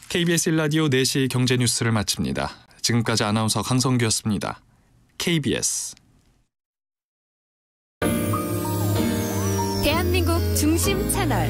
KBS 1라디오 4시 경제뉴스를 마칩니다. 지금까지 아나운서 강성규였습니다. KBS 대한민국 중심 채널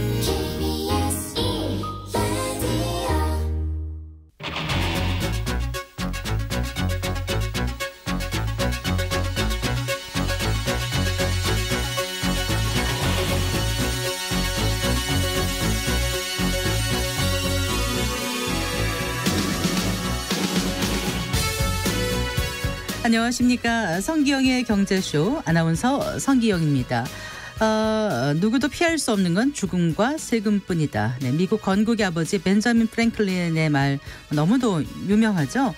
안녕하십니까. 성기영의 경제쇼 아나운서 성기영입니다. 누구도 피할 수 없는 건 죽음과 세금뿐이다. 네, 미국 건국의 아버지 벤자민 프랭클린의 말 너무도 유명하죠.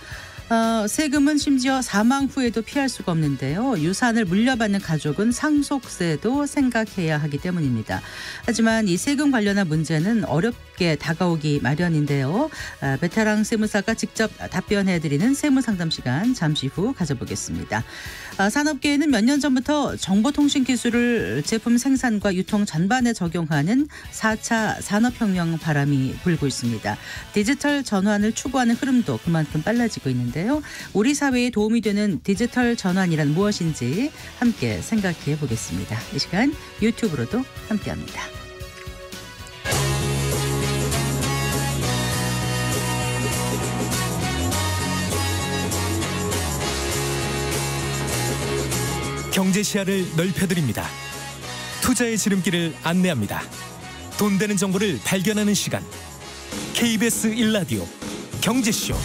세금은 심지어 사망 후에도 피할 수가 없는데요. 유산을 물려받는 가족은 상속세도 생각해야 하기 때문입니다. 하지만 이 세금 관련한 문제는 어렵게 다가오기 마련인데요. 베테랑 세무사가 직접 답변해드리는 세무상담 시간 잠시 후 가져보겠습니다. 산업계에는 몇 년 전부터 정보통신기술을 제품 생산과 유통 전반에 적용하는 4차 산업혁명 바람이 불고 있습니다. 디지털 전환을 추구하는 흐름도 그만큼 빨라지고 있는데요. 우리 사회에 도움이 되는 디지털 전환이란 무엇인지 함께 생각해 보겠습니다. 이 시간 유튜브로도 함께합니다. 경제 시야를 넓혀드립니다. 투자의 지름길을 안내합니다. 돈 되는 정보를 발견하는 시간. KBS 1라디오 경제쇼.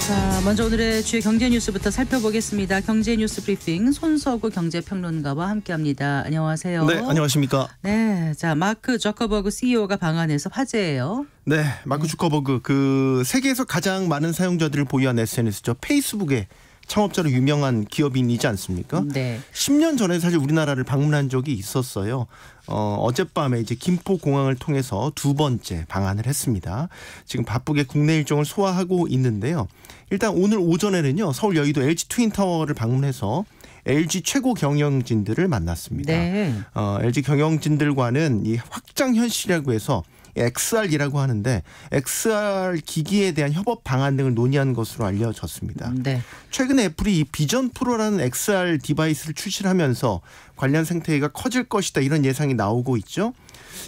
자, 먼저 오늘의 주요 경제 뉴스부터 살펴보겠습니다. 경제 뉴스 브리핑 손석우 경제평론가와 함께합니다. 안녕하세요. 네, 안녕하십니까. 네, 자 마크 저커버그 CEO가 방한해서 화제예요. 네, 마크 주커버그 그 세계에서 가장 많은 사용자들을 보유한 SNS죠. 페이스북의 창업자로 유명한 기업인이지 않습니까? 네. 10년 전에 사실 우리나라를 방문한 적이 있었어요. 어젯밤에 이제 김포공항을 통해서 두 번째 방한을 했습니다. 지금 바쁘게 국내 일정을 소화하고 있는데요. 일단 오늘 오전에는요, 서울 여의도 LG 트윈타워를 방문해서 LG 최고 경영진들을 만났습니다. 네. LG 경영진들과는 이 확장 현실이라고 해서 XR이라고 하는데 XR 기기에 대한 협업 방안 등을 논의한 것으로 알려졌습니다. 네. 최근에 애플이 이 비전 프로라는 XR 디바이스를 출시하면서 관련 생태계가 커질 것이다 이런 예상이 나오고 있죠.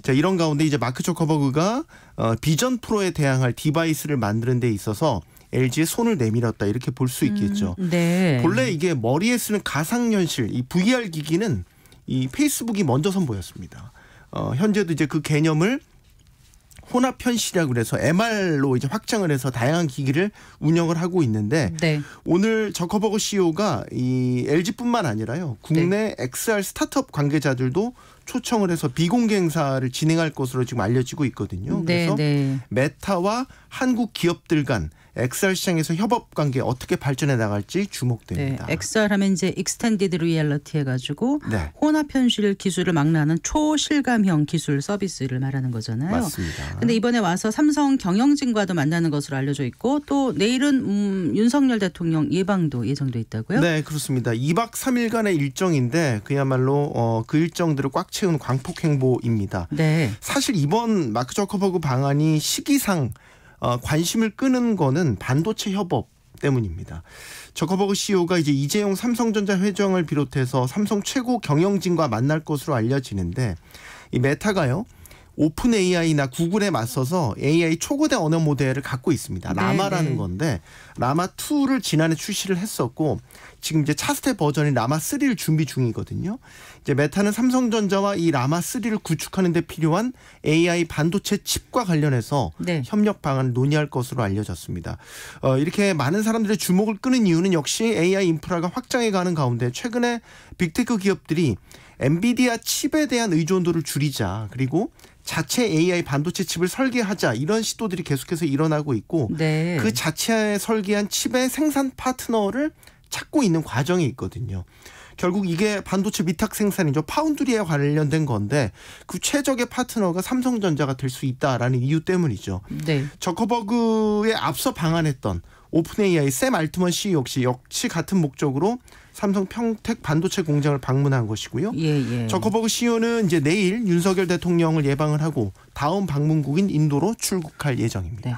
자, 이런 가운데 이제 마크 저커버그가 비전 프로에 대항할 디바이스를 만드는 데 있어서 LG의 손을 내밀었다 이렇게 볼 수 있겠죠. 네. 본래 이게 머리에 쓰는 가상현실 이 VR 기기는 이 페이스북이 먼저 선보였습니다. 현재도 이제 그 개념을 혼합현실이라고 그래서 MR로 이제 확장을 해서 다양한 기기를 운영을 하고 있는데 네. 오늘 저커버그 CEO가 이 LG뿐만 아니라요 국내 XR 스타트업 관계자들도 초청을 해서 비공개 행사를 진행할 것으로 지금 알려지고 있거든요. 그래서 메타와 한국 기업들 간 XR 시장에서 협업 관계 어떻게 발전해 나갈지 주목됩니다. 네, XR 하면 이제 익스텐디드 리얼리티 해가지고 네. 혼합 현실 기술을 막론하는 초실감형 기술 서비스를 말하는 거잖아요. 맞습니다. 근데 이번에 와서 삼성 경영진과도 만나는 것으로 알려져 있고 또 내일은 윤석열 대통령 예방도 예정돼 있다고요? 네, 그렇습니다. 2박 3일간의 일정인데 그야말로 그 일정들을 꽉 채운 광폭 행보입니다. 네. 사실 이번 마크 저커버그 방안이 시기상 관심을 끄는 거는 반도체 협업 때문입니다. 저커버그 CEO가 이제 이재용 삼성전자 회장을 비롯해서 삼성 최고 경영진과 만날 것으로 알려지는데 이 메타가요. 오픈 AI나 구글에 맞서서 AI 초거대 언어 모델을 갖고 있습니다. 라마라는 건데 라마2를 지난해 출시를 했었고 지금 이제 차세대 버전인 라마3를 준비 중이거든요. 이제 메타는 삼성전자와 이 라마3를 구축하는 데 필요한 AI 반도체 칩과 관련해서 협력 방안을 논의할 것으로 알려졌습니다. 이렇게 많은 사람들의 주목을 끄는 이유는 역시 AI 인프라가 확장해가는 가운데 최근에 빅테크 기업들이 엔비디아 칩에 대한 의존도를 줄이자 그리고 자체 AI 반도체 칩을 설계하자 이런 시도들이 계속해서 일어나고 있고 그 자체에 설계한 칩의 생산 파트너를 찾고 있는 과정이 있거든요. 결국 이게 반도체 위탁 생산이죠. 파운드리에 관련된 건데 그 최적의 파트너가 삼성전자가 될 수 있다라는 이유 때문이죠. 네. 저커버그에 앞서 방한했던 오픈 AI 샘 알트먼 CEO 역시 같은 목적으로 삼성 평택 반도체 공장을 방문한 것이고요. 예. 저커버그 CEO는 이제 내일 윤석열 대통령을 예방을 하고 다음 방문국인 인도로 출국할 예정입니다. 네.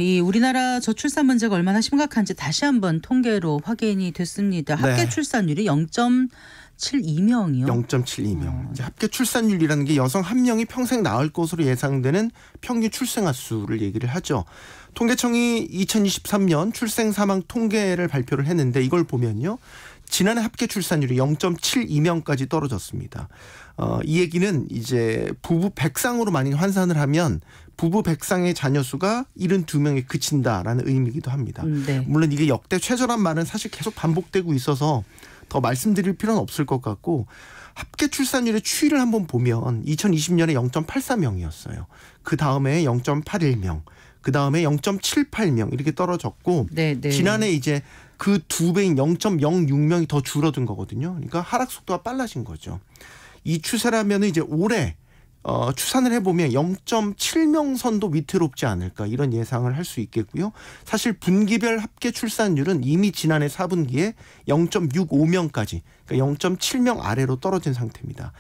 이 우리나라 저출산 문제가 얼마나 심각한지 다시 한번 통계로 확인이 됐습니다. 합계 네. 출산율이 0.72명이요. 0.72명. 이제 합계 출산율이라는 게 여성 한 명이 평생 낳을 것으로 예상되는 평균 출생아 수를 얘기를 하죠. 통계청이 2023년 출생 사망 통계를 발표를 했는데 이걸 보면요. 지난해 합계 출산율이 0.72명까지 떨어졌습니다. 이 얘기는 이제 부부 100쌍으로 많이 환산을 하면 부부 100쌍의 자녀 수가 72명에 그친다라는 의미이기도 합니다. 네. 물론 이게 역대 최저란 말은 사실 계속 반복되고 있어서 더 말씀드릴 필요는 없을 것 같고 합계 출산율의 추이를 한번 보면 2020년에 0.84명이었어요. 그 다음에 0.81명, 그 다음에 0.78명 이렇게 떨어졌고 네. 지난해 이제 그 2배인 0.06명이 더 줄어든 거거든요. 그러니까 하락 속도가 빨라진 거죠. 이 추세라면 이제 올해 추산을 해보면 0.7명 선도 위태롭지 않을까 이런 예상을 할 수 있겠고요. 사실 분기별 합계 출산율은 이미 지난해 4분기에 0.65명까지 그러니까 0.7명 아래로 떨어진 상태입니다.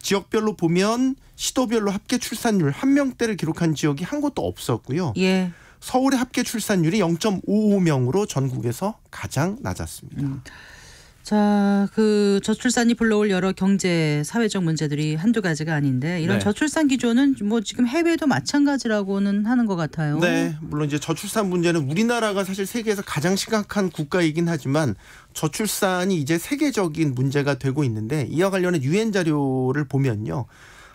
지역별로 보면 시도별로 합계 출산율 1명대를 기록한 지역이 한 곳도 없었고요. 예. 서울의 합계 출산율이 0.55명으로 전국에서 가장 낮았습니다. 자, 그 저출산이 불러올 여러 경제, 사회적 문제들이 한두 가지가 아닌데 이런 네. 저출산 기조는 뭐 지금 해외도 마찬가지라고는 하는 것 같아요. 네, 물론 이제 저출산 문제는 우리나라가 사실 세계에서 가장 심각한 국가이긴 하지만 저출산이 이제 세계적인 문제가 되고 있는데 이와 관련해 유엔 자료를 보면요.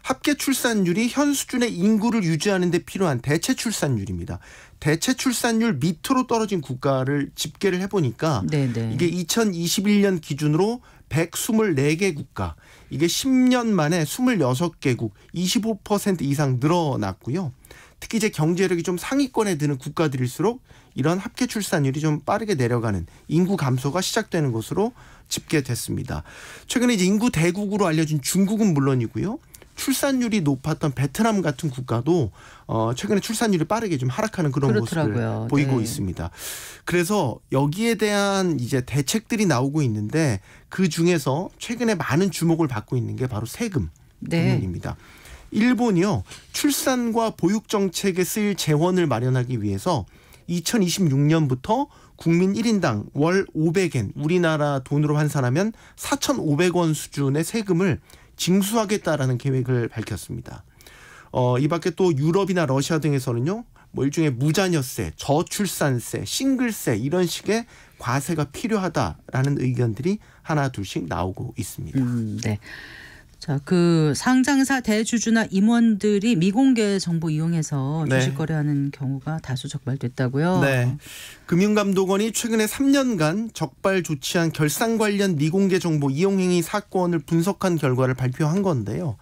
합계 출산율이 현 수준의 인구를 유지하는 데 필요한 대체 출산율입니다. 대체 출산율 밑으로 떨어진 국가를 집계를 해보니까 네네. 이게 2021년 기준으로 124개 국가, 이게 10년 만에 26개국, 25% 이상 늘어났고요. 특히 이제 경제력이 좀 상위권에 드는 국가들일수록 이런 합계 출산율이 좀 빠르게 내려가는 인구 감소가 시작되는 것으로 집계됐습니다. 최근에 이제 인구 대국으로 알려진 중국은 물론이고요. 출산율이 높았던 베트남 같은 국가도 최근에 출산율이 빠르게 좀 하락하는 그런 그렇더라고요. 모습을 보이고 네. 있습니다. 그래서 여기에 대한 이제 대책들이 나오고 있는데 그 중에서 최근에 많은 주목을 받고 있는 게 바로 세금 부분입니다. 일본이요. 출산과 보육 정책에 쓰일 재원을 마련하기 위해서 2026년부터 국민 1인당 월 500엔, 우리나라 돈으로 환산하면 4,500원 수준의 세금을 징수하겠다라는 계획을 밝혔습니다. 이 밖에 또 유럽이나 러시아 등에서는요. 뭐 일종의 무자녀세, 저출산세, 싱글세 이런 식의 과세가 필요하다라는 의견들이 하나 둘씩 나오고 있습니다. 네. 자, 그 상장사 대주주나 임원들이 미공개 정보 이용해서 네. 주식 거래하는 경우가 다수 적발됐다고요. 네. 금융감독원이 최근에 3년간 적발 조치한 결산 관련 미공개 정보 이용 행위 사건을 분석한 결과를 발표한 건데요.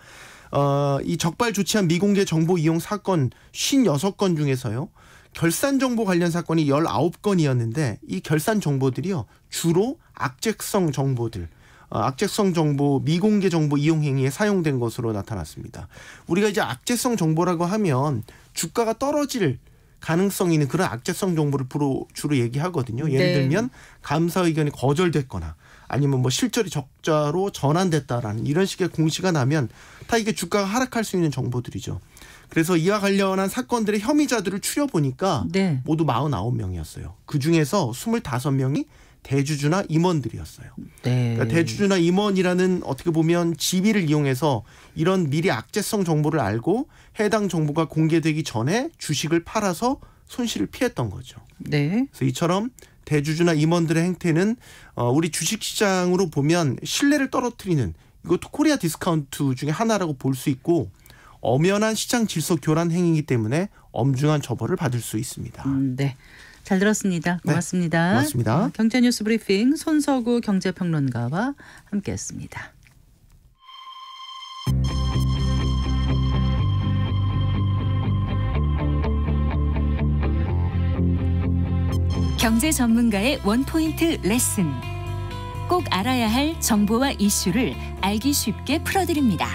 이 적발 조치한 미공개 정보 이용 사건 56건 중에서요. 결산 정보 관련 사건이 19건이었는데 이 결산 정보들이요. 주로 악재성 정보들, 악재성 정보, 미공개 정보 이용 행위에 사용된 것으로 나타났습니다. 우리가 이제 악재성 정보라고 하면 주가가 떨어질 가능성이 있는 그런 악재성 정보를 주로 얘기하거든요. 예를 네. 들면 감사 의견이 거절됐거나 아니면 뭐 실적이 적자로 전환됐다라는 이런 식의 공시가 나면 다 이게 주가가 하락할 수 있는 정보들이죠. 그래서 이와 관련한 사건들의 혐의자들을 추려보니까 네. 모두 49명이었어요. 그중에서 25명이 대주주나 임원들이었어요. 네. 그러니까 대주주나 임원이라는 어떻게 보면 지위를 이용해서 이런 미리 악재성 정보를 알고 해당 정보가 공개되기 전에 주식을 팔아서 손실을 피했던 거죠. 네. 그래서 이처럼 대주주나 임원들의 행태는 우리 주식시장으로 보면 신뢰를 떨어뜨리는 이것도 코리아 디스카운트 중에 하나라고 볼 수 있고 엄연한 시장 질서 교란 행위이기 때문에 엄중한 처벌을 받을 수 있습니다. 네. 잘 들었습니다. 고맙습니다. 네, 고맙습니다. 경제뉴스 브리핑 손서구 경제평론가와 함께했습니다. 경제 전문가의 원포인트 레슨. 꼭 알아야 할 정보와 이슈를 알기 쉽게 풀어드립니다.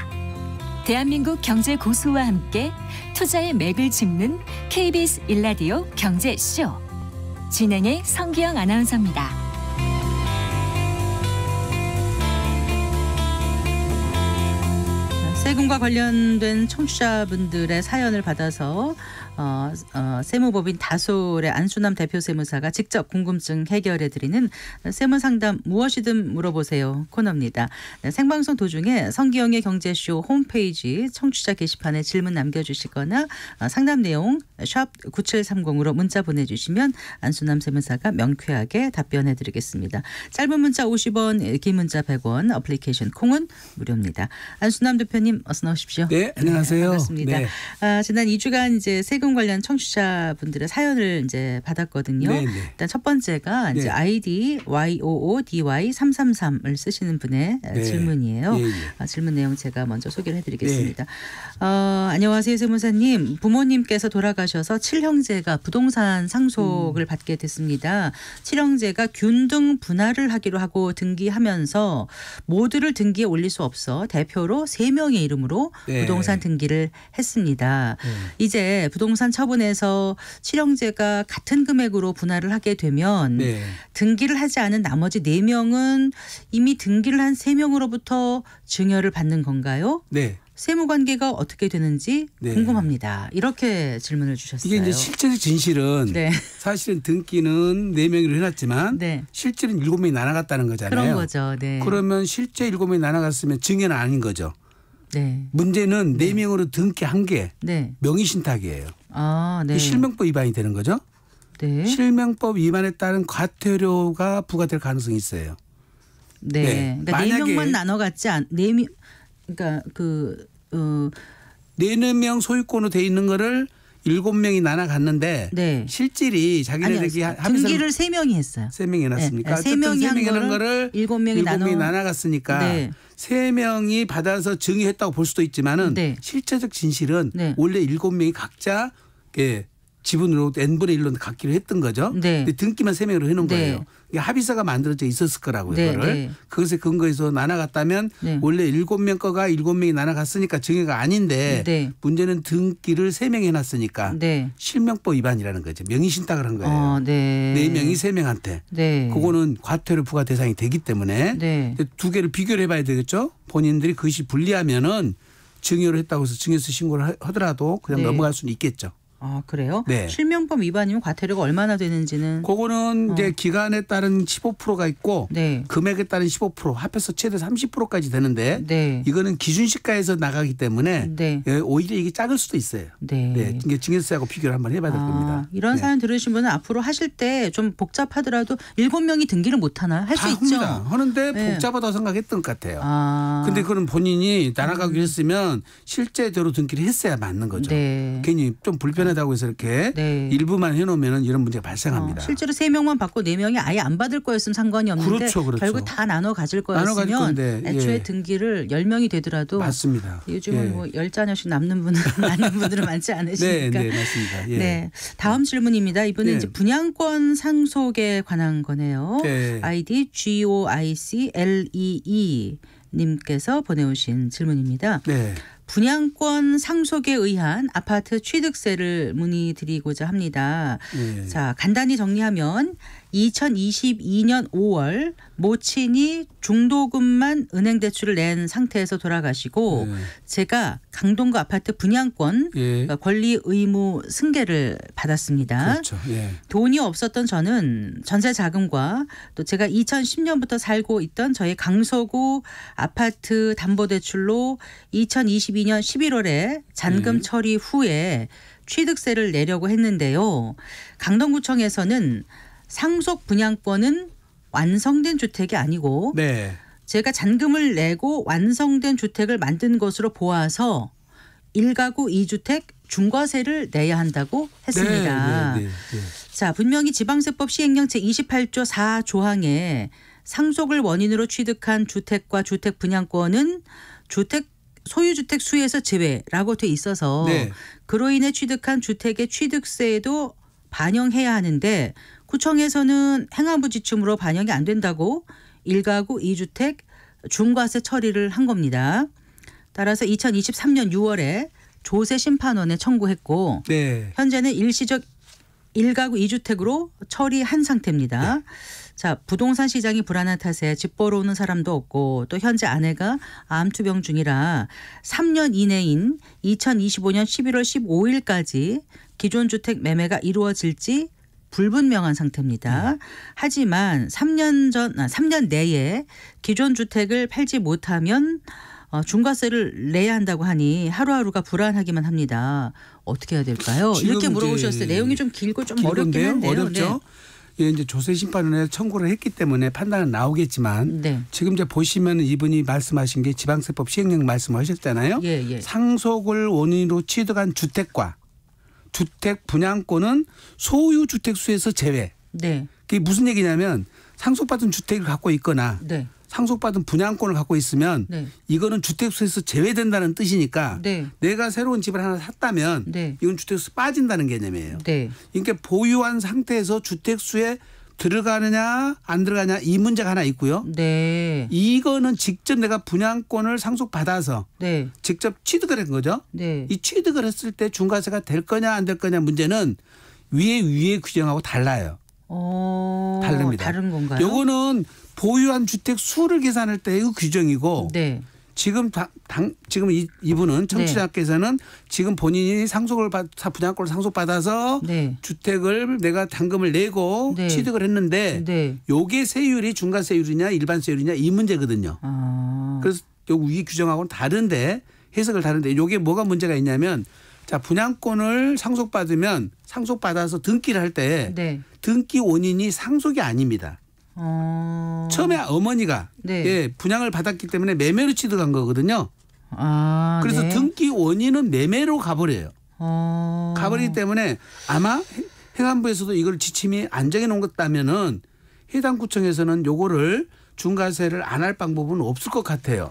대한민국 경제 고수와 함께 투자의 맥을 짚는 KBS 일라디오 경제쇼. 진행의 성기영 아나운서입니다. 세금과 관련된 청취자분들의 사연을 받아서 세무법인 다솔의 안수남 대표 세무사가 직접 궁금증 해결해드리는 세무상담 무엇이든 물어보세요 코너입니다. 네, 생방송 도중에 성기영의 경제쇼 홈페이지 청취자 게시판에 질문 남겨주시거나 상담 내용 샵 9730으로 문자 보내주시면 안수남 세무사가 명쾌하게 답변해드리겠습니다. 짧은 문자 50원, 긴 문자 100원, 어플리케이션 콩은 무료입니다. 안수남 대표님 어서 나오십시오. 네, 안녕하세요. 네, 반갑습니다. 네. 지난 2주간 이제 세금 관련 청취자분들의 사연을 이제 받았거든요. 네, 네. 일단 첫 번째가 이제 네. 아이디 YOODY333을 쓰시는 분의 네. 질문이에요. 예, 예. 질문 내용 제가 먼저 소개를 해드리겠습니다. 안녕하세요, 세무사님. 부모님께서 돌아가셔서 7형제가 부동산 상속을 받게 됐습니다. 7형제가 균등 분할을 하기로 하고 등기하면서 모두를 등기에 올릴 수 없어 대표로 3명의 이름으로 네. 부동산 등기를 했습니다. 이제 부동산 처분에서 7형제가 같은 금액으로 분할을 하게 되면 네. 등기를 하지 않은 나머지 4명은 이미 등기를 한 3명으로부터 증여를 받는 건가요? 네. 세무관계가 어떻게 되는지 네. 궁금합니다. 이렇게 질문을 주셨어요. 이게 이제 실제적 진실은 네. 사실은 등기는 4명으로 해놨지만 네. 실제는 7명이 나눠갔다는 거잖아요. 그런 거죠. 네. 그러면 실제 7명이 나눠갔으면 증여는 아닌 거죠. 네. 문제는 4명으로 등기한 게 네. 명의신탁이에요. 아, 네. 이게 실명법 위반이 되는 거죠. 네. 실명법 위반에 따른 과태료가 부과될 가능성이 있어요. 네. 네. 그러니까 만약에 4명만 나눠갔지 않 4명 그러니까 4명 소유권으로 돼 있는 거를 7명이 나눠갔는데 네. 실질이 자기네들이 등기를 3명이 했어요. 3명이 해놨습니까? 네, 3명이 한 거를 7명이 나눠갔으니까 네. 3명이 받아서 증여했다고 볼 수도 있지만은 네. 실제적 진실은 네. 원래 7명이 각자 지분으로 n분의 1로 갖기로 했던 거죠. 네. 근데 등기만 3명으로 해놓은 네. 거예요. 이게 합의서가 만들어져 있었을 거라고요. 네, 그거를. 네. 그것에 근거해서 나눠갔다면 네. 원래 7명 거가 7명이 나눠갔으니까 증여가 아닌데 네. 문제는 등기를 3명이 해놨으니까 네. 실명법 위반이라는 거죠. 명의신탁을 한 거예요. 네. 4명이 3명한테. 네. 그거는 과태료 부과 대상이 되기 때문에 네. 두 개를 비교를 해봐야 되겠죠. 본인들이 그것이 불리하면은 증여를 했다고 해서 증여세 신고를 하더라도 그냥 네. 넘어갈 수는 있겠죠. 아, 그래요? 네. 실명법 위반이면 과태료가 얼마나 되는지는 그거는 이제 기간에 따른 15%가 있고 네. 금액에 따른 15% 합해서 최대 30%까지 되는데 네. 이거는 기준시가에서 나가기 때문에 네. 오히려 이게 작을 수도 있어요. 네. 네. 이게 증여세하고 비교를 한번 해봐야 될 겁니다. 이런 네. 사연 들으신 분은 앞으로 하실 때 좀 복잡하더라도 7명이 등기를 못 하나 할 수 다 있죠. 합니다. 하는데 네. 복잡하다고 생각했던 것 같아요. 아. 근데 그건 본인이 나눠가기로 했으면 실제대로 등기를 했어야 맞는 거죠. 네. 괜히 좀 불편하다고 해서 이렇게 네. 일부만 해놓으면 이런 문제가 발생합니다. 실제로 3명만 받고 4명이 아예 안 받을 거였으면 상관이 없는데 그렇죠, 그렇죠. 결국 다 나눠 가질 나눠 가질 거였으면 건데, 애초에 예. 등기를 10명이 되더라도 맞습니다. 요즘은 예. 뭐 10자녀씩 남는 분은 많은 분들은 많지 네, 않으시니까. 네, 맞습니다. 예. 네. 다음 질문입니다. 이분은 네. 이제 분양권 상속에 관한 거네요. 네. 아이디 GOICLEE 님께서 보내오신 질문입니다. 네. 분양권 상속에 의한 아파트 취득세를 문의드리고자 합니다. 네. 자, 간단히 정리하면 2022년 5월 모친이 중도금만 은행 대출을 낸 상태에서 돌아가시고 네. 제가 강동구 아파트 분양권 예. 권리 의무 승계를 받았습니다. 그렇죠. 예. 돈이 없었던 저는 전세 자금과 또 제가 2010년부터 살고 있던 저희 강서구 아파트 담보대출로 2022년 11월에 잔금 처리 후에 취득세를 내려고 했는데요. 강동구청에서는 상속 분양권은 완성된 주택이 아니고 네. 제가 잔금을 내고 완성된 주택을 만든 것으로 보아서 1가구 2주택 중과세를 내야 한다고 했습니다. 네, 네, 네, 네. 자, 분명히 지방세법 시행령 제28조 4조항에 상속을 원인으로 취득한 주택과 주택 분양권은 소유주택 수에서 제외라고 돼 있어서 네. 그로 인해 취득한 주택의 취득세에도 반영해야 하는데 구청에서는 행안부 지침으로 반영이 안 된다고 1가구 2주택 중과세 처리를 한 겁니다. 따라서 2023년 6월에 조세 심판원에 청구했고 네. 현재는 일시적 1가구 2주택으로 처리한 상태입니다. 자, 부동산 시장이 불안한 탓에 집 보러 오는 사람도 없고 또 현재 아내가 암투병 중이라 3년 이내인 2025년 11월 15일까지 기존 주택 매매가 이루어질지 불분명한 상태입니다. 하지만 3년 내에 기존 주택을 팔지 못하면 중과세를 내야 한다고 하니 하루하루가 불안하기만 합니다. 어떻게 해야 될까요? 이렇게 지금 물어보셨어요. 이제 내용이 좀 길고 좀 길건데요. 어렵긴 한데요. 어렵죠. 예, 이제 조세 심판원에 청구를 했기 때문에 판단은 나오겠지만 네. 지금 이제 보시면 이분이 말씀하신 게 지방세법 시행령 말씀하셨잖아요. 예. 상속을 원인으로 취득한 주택과 주택 분양권은 소유 주택 수에서 제외. 네. 그게 무슨 얘기냐면 상속받은 주택을 갖고 있거나 네. 상속받은 분양권을 갖고 있으면 네. 이거는 주택수에서 제외된다는 뜻이니까 네. 내가 새로운 집을 하나 샀다면 네. 이건 주택수 빠진다는 개념이에요. 네. 그러니까 보유한 상태에서 주택수에 들어가느냐 안 들어가냐 이 문제가 하나 있고요. 네. 이거는 직접 내가 분양권을 상속받아서 네. 직접 취득을 한 거죠. 네. 이 취득을 했을 때 중과세가 될 거냐 안 될 거냐 문제는 위에 규정하고 달라요. 다릅니다. 다른 건가요? 요거는 보유한 주택 수를 계산할 때의 규정이고 네. 지금 지금 이분은 청취자께서는 지금 본인이 분양권을 상속받아서 네. 주택을 내가 잔금을 내고 네. 취득을 했는데 네. 요게 세율이 중과세율이냐 일반세율이냐 이 문제거든요. 그래서 요 위 규정하고는 다른데 해석을 다른데 요게 뭐가 문제가 있냐면 자 분양권을 상속받아서 등기를 할 때 네. 등기 원인이 상속이 아닙니다. 처음에 어머니가 네. 예, 분양을 받았기 때문에 매매로 취득한 거거든요. 그래서 네. 등기 원인은 매매로 가버려요. 가버리기 때문에 아마 행안부에서도 이걸 지침이 안 정해 놓은 것다면은 해당 구청에서는 요거를 중과세를 안 할 방법은 없을 것 같아요.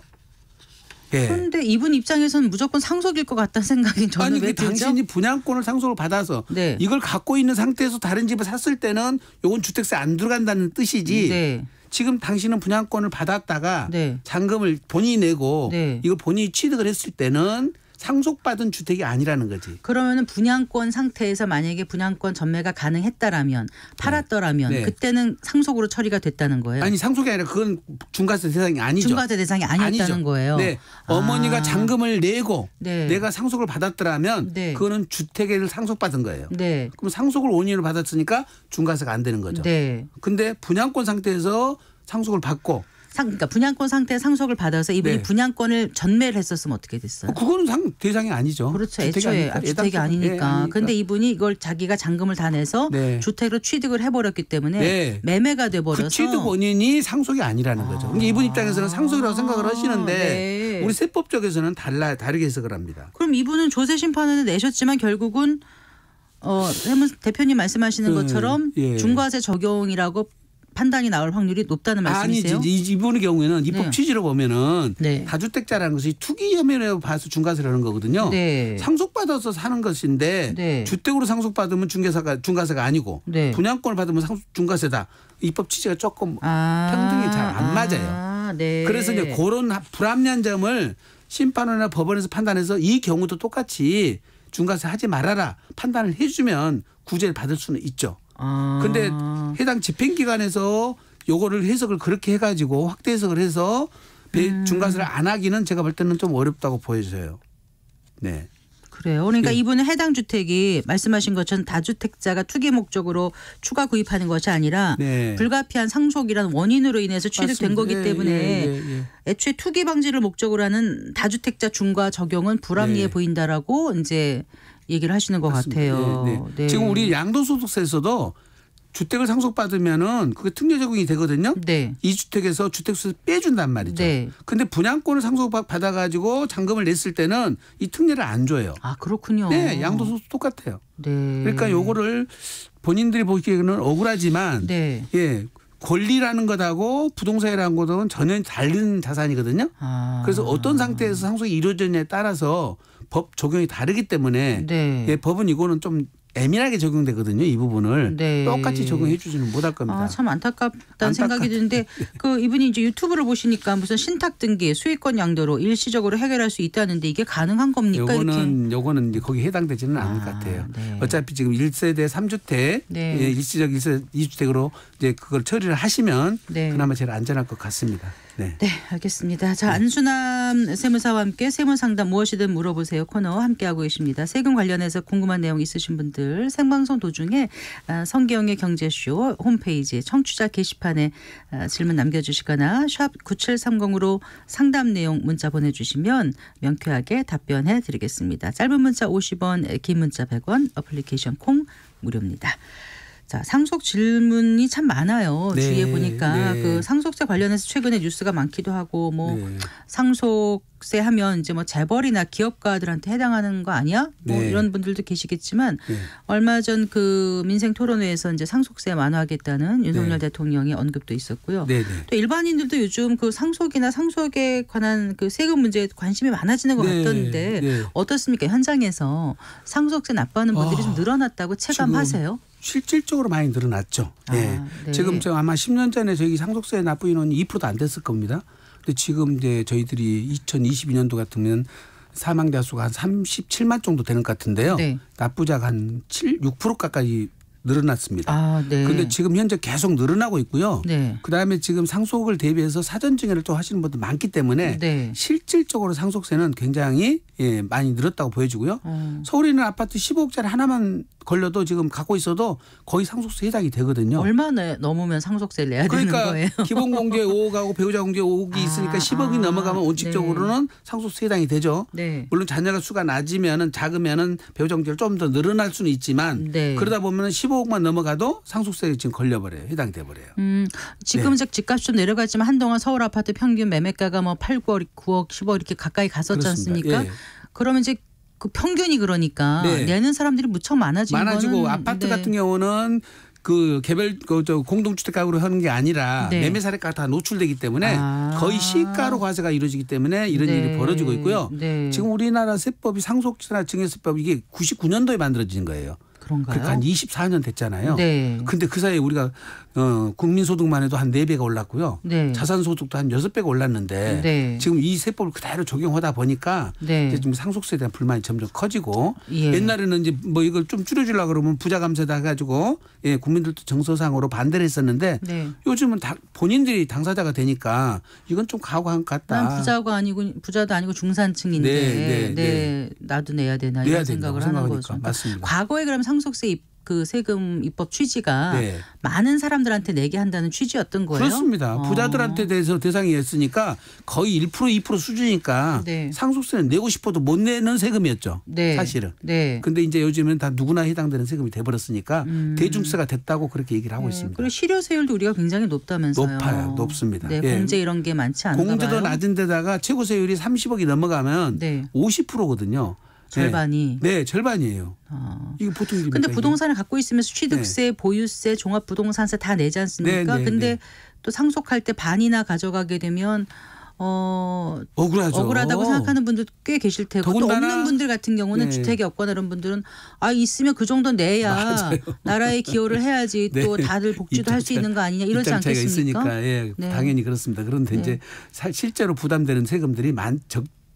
예. 그런데 이분 입장에서는 무조건 상속일 것 같다는 생각이 저는 아니 왜 그 들죠? 당신이 분양권을 상속을 받아서 네. 이걸 갖고 있는 상태에서 다른 집을 샀을 때는 요건 주택세 안 들어간다는 뜻이지. 네. 지금 당신은 분양권을 받았다가 네. 잔금을 본인이 내고 네. 이걸 본인이 취득을 했을 때는 상속받은 주택이 아니라는 거지. 그러면은 분양권 상태에서 만약에 분양권 전매가 가능했다라면 팔았더라면 네. 그때는 상속으로 처리가 됐다는 거예요. 아니 상속이 아니라 그건 중과세 대상이 아니죠. 중과세 대상이 아니었다는 아니죠. 거예요. 네. 어머니가 아. 잔금을 내고 네. 내가 상속을 받았더라면 네. 그거는 주택을 상속받은 거예요. 네. 그럼 상속을 원인으로 받았으니까 중과세가 안 되는 거죠. 네. 근데 분양권 상태에서 상속을 받고 그러니까 분양권 상태 상속을 받아서 이분이 네. 분양권을 전매를 했었으면 어떻게 됐어요? 그거는 대상이 아니죠. 그렇죠. 주택이 애초에 아니니까. 주택이 아니니까. 예, 근데 이분이 이걸 자기가 잔금을 다 내서 네. 주택으로 취득을 해버렸기 때문에 네. 매매가 돼버려서 그 취득 원인이 상속이 아니라는 거죠. 근데 이분 입장에서는 상속이라고 생각을 하시는데 네. 우리 세법 쪽에서는 다르게 해석을 합니다. 그럼 이분은 조세 심판원에 내셨지만 결국은 대표님 말씀하시는 것처럼 예. 중과세 적용이라고 판단이 나올 확률이 높다는 말씀이세요? 아니지. 이분의 경우에는 입법 네. 취지로 보면은 네. 다주택자라는 것이 투기 혐의로 봐서 중과세를 하는 거거든요. 네. 상속받아서 사는 것인데 네. 주택으로 상속받으면 중과세가 아니고 네. 분양권을 받으면 중과세다. 입법 취지가 조금 아. 평등이 잘 안 맞아요. 네. 그래서 이제 그런 불합리한 점을 심판원이나 법원에서 판단해서 이 경우도 똑같이 중과세 하지 말아라 판단을 해주면 구제를 받을 수는 있죠. 근데 해당 집행기관에서 요거를 해석을 그렇게 해가지고 확대 해석을 해서 중과세를 안 하기는 제가 볼 때는 좀 어렵다고 보여져요. 네. 그래요. 그러니까 네. 이분은 해당 주택이 말씀하신 것처럼 다주택자가 투기 목적으로 추가 구입하는 것이 아니라 네. 불가피한 상속이라는 원인으로 인해서 취득된 맞습니다. 거기 예, 때문에 예. 애초에 투기 방지를 목적으로 하는 다주택자 중과 적용은 불합리해 네. 보인다라고 이제 얘기를 하시는 것 맞습니다. 같아요. 네, 네. 네. 지금 우리 양도소득세에서도 주택을 상속받으면은 그게 특례 적용이 되거든요. 네. 이 주택에서 주택수 빼준단 말이죠. 네. 근데 분양권을 상속받아가지고 잔금을 냈을 때는 이 특례를 안 줘요. 아 그렇군요. 네, 양도소득 똑같아요. 네. 그러니까 요거를 본인들이 보기에는 억울하지만 네. 예. 권리라는 것하고 부동산이라는 것은 전혀 다른 자산이거든요. 아. 그래서 어떤 상태에서 상속이 이루어졌냐에 따라서 법 적용이 다르기 때문에 네. 예, 법은 이거는 좀 예민하게 적용되거든요. 이 부분을 네. 똑같이 적용해 주지는 못할 겁니다. 참 안타깝다는 생각이 드는데 그 이분이 이제 유튜브를 보시니까 무슨 신탁 등기, 수익권 양도로 일시적으로 해결할 수 있다는데 이게 가능한 겁니까? 요거는 이제 거기 해당되지는 않을 것 같아요. 네. 어차피 지금 1세대 3주택 네. 예, 일시적 1세대 2주택으로 이제 그걸 처리를 하시면 네. 그나마 제일 안전할 것 같습니다. 네. 네, 알겠습니다. 자, 안수남 세무사와 함께 세무상담 무엇이든 물어보세요 코너 함께하고 계십니다. 세금 관련해서 궁금한 내용 있으신 분들 생방송 도중에 성기영의 경제쇼 홈페이지 청취자 게시판에 질문 남겨주시거나 샵 9730으로 상담 내용 문자 보내주시면 명쾌하게 답변해 드리겠습니다. 짧은 문자 50원, 긴 문자 100원, 어플리케이션 콩 무료입니다. 자, 상속 질문이 참 많아요. 네, 주위에 보니까 네. 그 상속세 관련해서 최근에 뉴스가 많기도 하고 뭐 네. 상속세 하면 이제 뭐 재벌이나 기업가들한테 해당하는 거 아니야? 뭐 네. 이런 분들도 계시겠지만 네. 얼마 전 그 민생 토론회에서 이제 상속세 완화하겠다는 윤석열 네. 대통령의 언급도 있었고요. 네, 네. 또 일반인들도 요즘 그 상속이나 상속에 관한 그 세금 문제에 관심이 많아지는 것 네, 같던데 네. 어떻습니까? 현장에서 상속세 납부하는 분들이 좀 늘어났다고 체감하세요? 실질적으로 많이 늘어났죠. 네. 네. 지금 저 아마 10년 전에 저희 상속세 납부 인원이 2%도 안 됐을 겁니다. 근데 지금 이제 저희들이 2022년도 같으면 사망자 수가 한 37만 정도 되는 것 같은데요. 네. 납부자가 한 6% 가까이 늘어났습니다. 아, 네. 그런데 지금 현재 계속 늘어나고 있고요. 네. 그다음에 지금 상속을 대비해서 사전 증여를 또 하시는 분들 많기 때문에 네. 실질적으로 상속세는 굉장히 많이 늘었다고 보여지고요. 서울에 있는 아파트 15억짜리 하나만 걸려도 지금 갖고 있어도 거의 상속세 해당이 되거든요. 얼마나 넘으면 상속세를 내야 그러니까 되는 거예요? 기본 공제 5억하고 배우자 공제 5억이 있으니까 10억이 넘어가면 원칙적으로는 상속세 해당이 되죠. 네. 물론 자녀가 수가 낮으면은 작으면은 배우자 공제를 좀 더 늘어날 수는 있지만 네. 그러다 보면은 15억만 넘어가도 상속세에 지금 걸려버려요. 해당이 돼버려요. 지금 네. 이제 집값이 좀 내려갔지만 한동안 서울 아파트 평균 매매가가 뭐 8, 9억, 9억, 10억 이렇게 가까이 갔었지 그렇습니다. 않습니까? 예. 그러면 이제 그 평균이 그러니까 네. 내는 사람들이 무척 많아지고 아파트 같은 경우는 그 개별 저 공동주택 가구로 하는 게 아니라 네. 매매 사례가 다 노출되기 때문에 아. 거의 시가로 과세가 이루어지기 때문에 이런 네. 일이 벌어지고 있고요. 네. 지금 우리나라 세법이 상속세나 증여세법 이게 99년도에 만들어진 거예요. 그런가요? 그러니까 한 24년 됐잖아요. 네. 근데 그 사이에 우리가 국민소득만 해도 한 4배가 올랐고요. 네. 자산소득도 한 6배가 올랐는데 네. 지금 이 세법을 그대로 적용하다 보니까 네. 이제 좀 상속세에 대한 불만이 점점 커지고 예. 옛날에는 이제 뭐 이걸 좀 줄여주려고 그러면 부자 감세다 해가지고 국민들도 정서상으로 반대를 했었는데 네. 요즘은 본인들이 당사자가 되니까 이건 좀 가혹한 것 같다. 난 부자도 아니고 중산층인데 네. 나도 내야 되나 내야 이런 생각을 된다고 하는 생각하니까. 거죠. 맞습니다. 과거에 그럼 상속세 그 세금 입법 취지가 네. 많은 사람들한테 내게 한다는 취지였던 거예요? 그렇습니다. 부자들한테 대해서 대상이었으니까 거의 1% 2% 수준이니까 네. 상속세는 내고 싶어도 못 내는 세금이었죠. 네. 사실은. 네. 근데 이제 요즘은 다 누구나 해당되는 세금이 돼버렸으니까 대중세가 됐다고 그렇게 얘기를 하고 있습니다. 그리고 실효세율도 우리가 굉장히 높다면서요. 높아요. 높습니다. 네, 예. 공제 이런 게 많지 않나 공제도 봐요. 낮은 데다가 최고세율이 30억이 넘어가면 네. 50%거든요. 절반이. 네, 절반이에요. 이게 보통 일입니까? 근데 이게? 부동산을 갖고 있으면서 취득세, 보유세, 종합부동산세 다 내지 않습니까? 네, 네, 근데 네. 또 상속할 때 반이나 가져가게 되면 억울하죠. 억울하다고 생각하는 분들 꽤 계실 테고 또 더군다나- 없는 분들 같은 경우는 네. 주택이 없거나 이런 분들은 있으면 그 정도 내야 맞아요. 나라에 기여를 해야지 네. 또 다들 복지도 할 수 있는 거 아니냐 이러지 입장 차이가 않겠습니까? 있으니까 예, 네. 당연히 그렇습니다. 그런데 네. 이제 실제로 부담되는 세금들이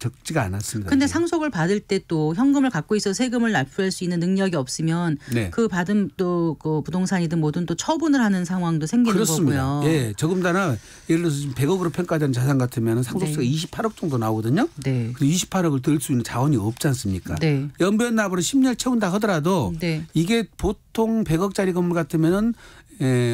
적지가 않았습니다. 근데 예. 상속을 받을 때 또 현금을 갖고 있어 세금을 납부할 수 있는 능력이 없으면 네. 그 받은 또 그 부동산이든 뭐든 또 처분을 하는 상황도 생기는 그렇습니다. 거고요. 예, 조금다나 예를 들어서 지금 100억으로 평가된 자산 같으면 상속세가 네. 28억 정도 나오거든요. 네. 그 28억을 들 수 있는 자원이 없지 않습니까? 네. 연변납으로 10년 채운다 하더라도 네. 이게 보통 100억짜리 건물 같으면은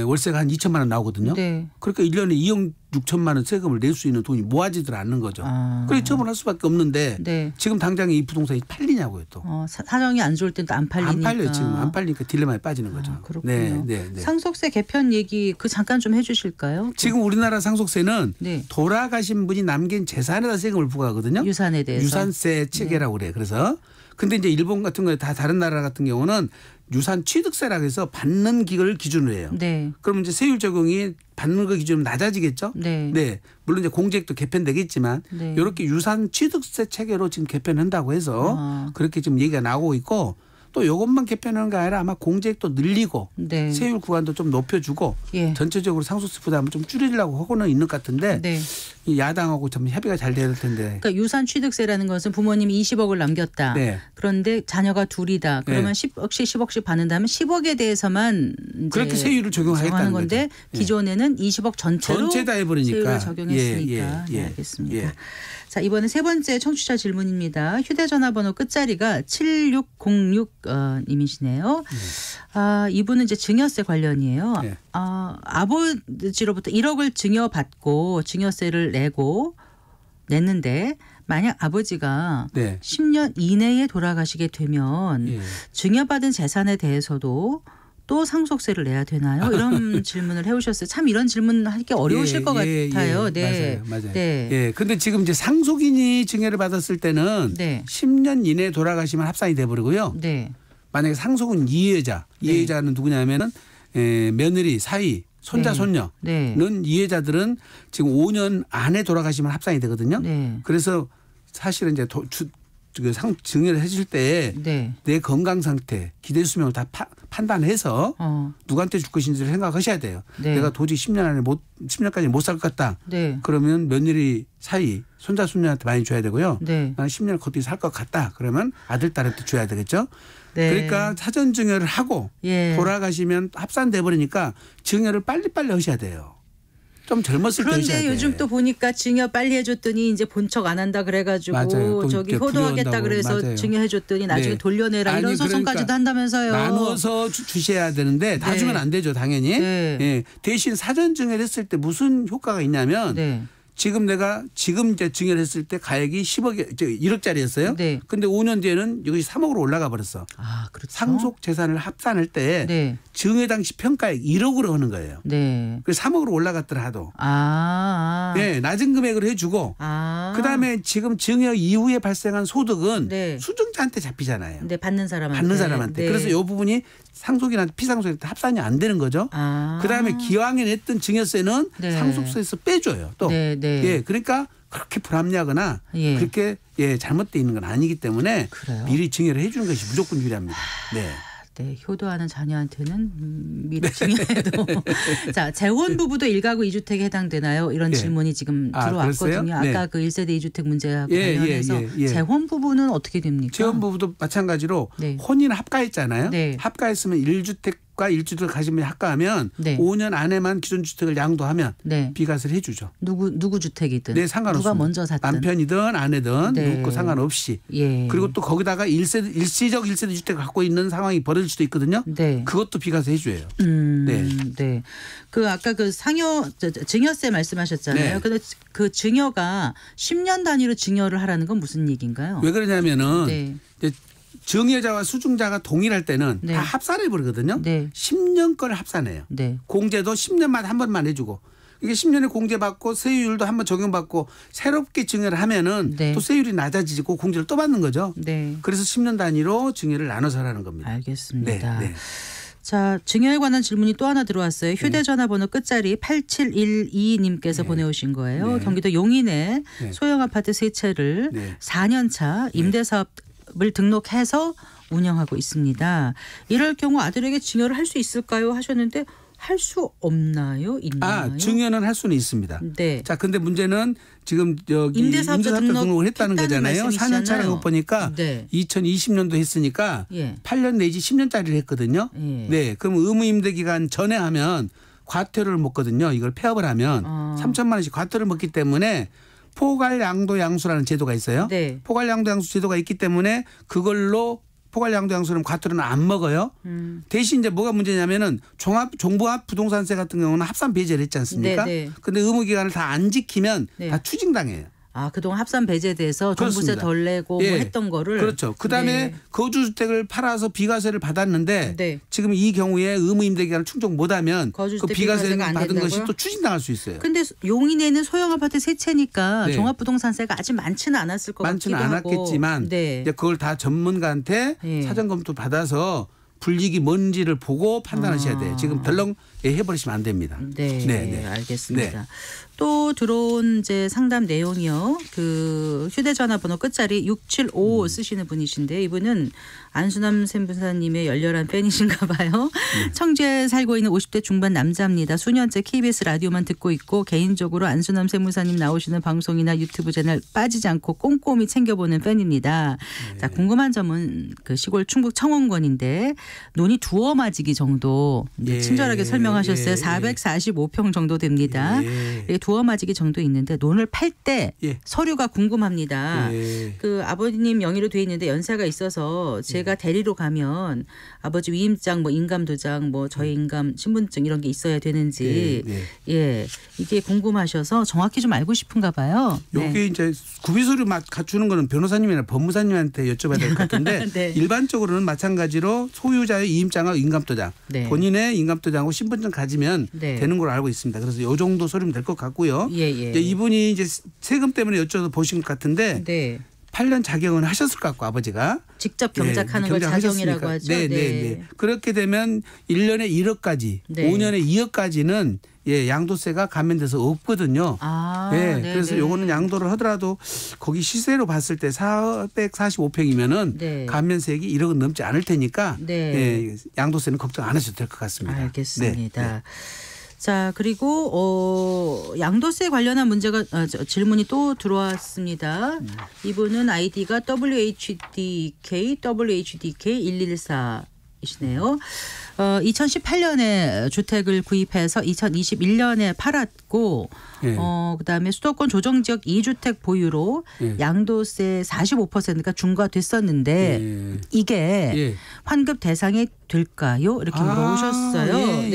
월세가 한 2천만 원 나오거든요. 네. 그러니까 1년에 2억 6천만 원 세금을 낼 수 있는 돈이 모아지들 않는 거죠. 그래서 처분할 수밖에 없는데 네. 지금 당장 이 부동산이 팔리냐고요 또. 사정이 안 좋을 때도 안 팔리니까. 안 팔려요 지금. 안 팔리니까 딜레마에 빠지는 거죠. 그렇군요. 네. 상속세 개편 얘기 잠깐 좀 해주실까요? 지금 우리나라 상속세는 네. 돌아가신 분이 남긴 재산에다 세금을 부과하거든요. 유산에 대해서. 유산세 체계라고 그래요. 그래서 근데 이제 일본 같은 거에 다 다른 나라 같은 경우는 유산 취득세라고 해서 받는 기간을 기준으로 해요. 네. 그러면 이제 세율 적용이 받는 거 기준으로 낮아지겠죠. 네. 물론 이제 공제액도 개편되겠지만 네. 이렇게 유산 취득세 체계로 지금 개편한다고 해서 그렇게 지금 얘기가 나오고 있고 또 이것만 개편하는 게 아니라 아마 공제액도 늘리고 네. 세율 구간도 좀 높여주고 예. 전체적으로 상속세 부담을 좀 줄이려고 하고는 있는 것 같은데 네. 이 야당하고 좀 협의가 잘 돼야 될 텐데. 그러니까 유산 취득세라는 것은 부모님이 20억을 남겼다. 네. 그런데 자녀가 둘이다. 그러면 네. 10억씩 받는다면 10억에 대해서만 이제 그렇게 세율을 적용하겠다는 정하는 건데 거죠. 예. 기존에는 20억 전체로 전체 다 해버리니까. 세율을 적용했으니까. 예, 예, 네, 알겠습니다. 예. 자, 이번에 세 번째 청취자 질문입니다. 휴대전화 번호 끝자리가 7606님이시네요. 이분은 이제 증여세 관련이에요. 네. 아버지로부터 1억을 증여받고 증여세를 냈는데 만약 아버지가 네. 10년 이내에 돌아가시게 되면 예. 증여받은 재산에 대해서도 또 상속세를 내야 되나요? 이런 질문을 해오셨어요. 참 이런 질문 하기 어려우실 것 같아요. 네. 맞아요. 네. 예. 근데 지금 이제 상속인이 증여를 받았을 때는 네. 10년 이내에 돌아가시면 합산이 돼 버리고요. 네. 만약에 상속은 이해자, 이해자는 누구냐면은 며느리, 사위, 손자, 네. 손녀는 네. 이해자들은 지금 5년 안에 돌아가시면 합산이 되거든요. 네. 그래서 사실은 이제 증여를 해줄 때 내 네. 건강 상태, 기대 수명을 다 판단해서 누구한테 줄 것인지를 생각하셔야 돼요. 네. 내가 도저히 10년까지 못 살 것 같다. 네. 그러면 며느리, 사위, 손자, 손녀한테 많이 줘야 되고요. 네. 나는 10년 거기 살 것 같다. 그러면 아들, 딸한테 줘야 되겠죠. 네. 그러니까 사전 증여를 하고 예. 돌아가시면 합산돼 버리니까 증여를 빨리빨리 하셔야 돼요. 좀 젊었을 때 하셔야 그런데 돼. 요즘 또 보니까 증여 빨리 해줬더니 이제 본척 안 한다 그래가지고 맞아요. 또 저기 이제 효도하겠다 불려온다고. 그래서 맞아요. 증여해줬더니 나중에 네. 돌려내라 아니, 이런 소송까지도 그러니까 한다면서요. 나누어서 주셔야 되는데 다 네. 주면 안 되죠, 당연히. 네. 예. 대신 사전 증여를 했을 때 무슨 효과가 있냐면 네. 지금 이제 증여를 했을 때 가액이 1억짜리였어요. 네. 근데 5년 뒤에는 이것이 3억으로 올라가 버렸어. 아, 그렇죠. 상속 재산을 합산할 때 네. 증여 당시 평가액 1억으로 하는 거예요. 네. 그래서 3억으로 올라갔더라 하도. 아. 네, 낮은 금액으로 해주고 그다음에 지금 증여 이후에 발생한 소득은 네. 수증자한테 잡히잖아요. 네, 받는 사람한테. 네. 그래서 이 부분이 상속이나 피상속한테 합산이 안 되는 거죠. 그다음에 기왕에 냈던 증여세는 네. 상속세에서 빼줘요. 또. 네, 네. 예, 그러니까 그렇게 불합리하거나 예. 그렇게 잘못돼 있는 건 아니기 때문에 그래요? 미리 증여를 해주는 것이 무조건 유리합니다. 네. 네, 효도하는 자녀한테는 미리 증여해도. 자, 재혼 부부도 1가구 2주택에 해당되나요? 이런 예. 질문이 지금 그랬어요? 들어왔거든요. 네. 아까 그 1세대 2주택 문제와 예, 관련해서 예. 재혼 부부는 어떻게 됩니까? 재혼 부부도 마찬가지로 네. 혼인 합가했잖아요. 네. 합가했으면 1주택과 1주택 가지면 합가하면 네. 5년 안에만 기존 주택을 양도하면 네. 비과세를 해주죠. 누구 주택이든. 네, 상관없습니다. 누가 먼저 샀든. 남편이든 아내든 네. 누구 상관없이. 예. 그리고 또 거기다가 일시적 1세대 주택을 갖고 있는 상황이 벌어질 수도 있거든요. 네. 그것도 비과세 해줘요. 네. 네. 그 아까 그 증여세 말씀하셨잖아요. 네. 근데 그 증여가 10년 단위로 증여를 하라는 건 무슨 얘기인가요? 왜 그러냐면은 네. 이제 증여자와 수증자가 동일할 때는 네. 다 합산해 버리거든요. 네. 10년 거를 합산해요. 네. 공제도 10년마다 한 번만 해주고 이게 10년에 공제받고 세율도 한 번 적용받고 새롭게 증여를 하면은 네. 또 세율이 낮아지고 공제를 또 받는 거죠. 네. 그래서 10년 단위로 증여를 나눠서 하라는 겁니다. 알겠습니다. 네. 자, 증여에 관한 질문이 또 하나 들어왔어요. 휴대전화 번호 끝자리 8712님께서 보내오신 거예요. 네. 경기도 용인에 네. 소형 아파트 세 채를 네. 4년 차 임대사업을 등록해서 운영하고 있습니다. 이럴 경우 아들에게 증여를 할 수 있을까요? 하셨는데 할 수 없나요? 있나요? 증여는 할 수는 있습니다. 네. 자, 근데 문제는 지금 여기 임대사업자 등록을 했다는 했다는 거잖아요. 말씀이시잖아요. 4년 차를 못 보니까 네. 2020년도 했으니까 예. 8년 내지 10년짜리를 했거든요. 예. 네, 그럼 의무 임대 기간 전에 하면 과태료를 먹거든요. 이걸 폐업을 하면 3천만 원씩 과태료를 먹기 때문에 포괄 양도 양수라는 제도가 있어요. 네. 포괄 양도 양수 제도가 있기 때문에 그걸로 포괄 양도 양수는 과태료는 안 먹어요. 대신 이제 뭐가 문제냐면은 종부합 부동산세 같은 경우는 합산 배제를 했지 않습니까? 네, 네. 근데 의무 기간을 다 안 지키면 네. 다 추징당해요. 아, 그동안 합산 배제돼서 종부세 그렇습니다. 덜 내고 예. 뭐 했던 거를. 그렇죠. 그다음에 네. 거주주택을 팔아서 비과세를 받았는데 네. 지금 이 경우에 의무 임대 기간을 충족 못하면 그 거주주택 비과세를 비과세가 안 받은 것이 된다고요? 또 추징당할 수 있어요. 근데 용인에는 소형 아파트 세 채니까 네. 종합부동산세가 아직 많지는 않았을 것 많지는 같기도 하고. 않았겠지만 네. 이제 그걸 다 전문가한테 예. 사전 검토 받아서 불이익이 뭔지를 보고 판단하셔야 돼요. 지금 덜렁 해버리시면 안 됩니다. 네, 네, 네. 알겠습니다. 또 들어온 이제 상담 내용이요. 그 휴대전화번호 끝자리 675 쓰시는 분이신데 이분은 안수남 샘부사님의 열렬한 팬이신가 봐요. 청주에 살고 있는 50대 중반 남자입니다. 수년째 KBS 라디오만 듣고 있고 개인적으로 안수남 샘부사님 나오시는 방송이나 유튜브 채널 빠지지 않고 꼼꼼히 챙겨보는 팬입니다. 자, 궁금한 점은 그 시골 충북 청원군인데 논이 두어 마지기 정도 친절하게 설명하셨어요. 445평 정도 됩니다. 두어 마지기 정도 있는데 논을 팔 때 서류가 궁금합니다. 그 아버님 명의로 돼 있는데 연세가 있어서 제가 대리로 가면 아버지 위임장, 뭐 인감도장, 뭐 저희 인감 신분증 이런 게 있어야 되는지 이게 궁금하셔서 정확히 좀 알고 싶은가 봐요. 여기 이제 구비서류 갖추는 거는 변호사님이나 법무사님한테 여쭤봐야 될 것 같은데 네. 일반적으로는 마찬가지로 소유자의 위임장과 인감도장, 본인의 인감도장하고 신분증 가지면 되는 걸로 알고 있습니다. 그래서 이 정도 서류면 될 것 같고요. 이제 이분이 이제 세금 때문에 여쭤보신 것 같은데 8년 작용은 하셨을 것 같고 아버지가. 직접 경작하는 걸 작용이라고 하죠. 네. 그렇게 되면 1년에 1억까지 5년에 2억까지는 양도세가 감면돼서 없거든요. 그래서 요거는 양도를 하더라도 거기 시세로 봤을 때 445평이면은 감면세액이 1억은 넘지 않을 테니까 양도세는 걱정 안 하셔도 될 것 같습니다. 알겠습니다. 자, 그리고 양도세 관련한 문제가 질문이 또 들어왔습니다. 이분은 아이디가 WHDK114이시네요. 2018년에 주택을 구입해서 2021년에 팔았고 그다음에 수도권 조정지역 2주택 보유로 양도세 45%가 중과됐었는데 이게 환급 대상이 될까요? 이렇게 물어보셨어요.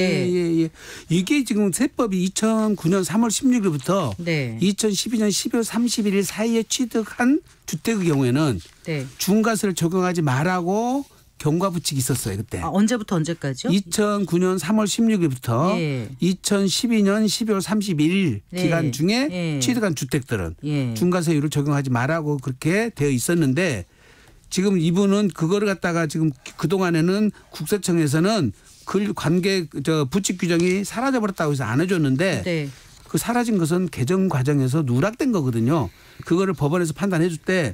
이게 지금 세법이 2009년 3월 16일부터 2012년 12월 31일 사이에 취득한 주택의 경우에는 중과세를 적용하지 말라고 경과 부칙이 있었어요 그때. 언제부터 언제까지요? 2009년 3월 16일부터 2012년 12월 31일 기간 중에 취득한 주택들은 중과세율을 적용하지 말라고 그렇게 되어 있었는데 지금 이분은 그거를 갖다가 지금 그동안에는 국세청에서는 그 관계 부칙 규정이 사라져버렸다고 해서 안 해줬는데 그 사라진 것은 개정 과정에서 누락된 거거든요. 그거를 법원에서 판단해 줄 때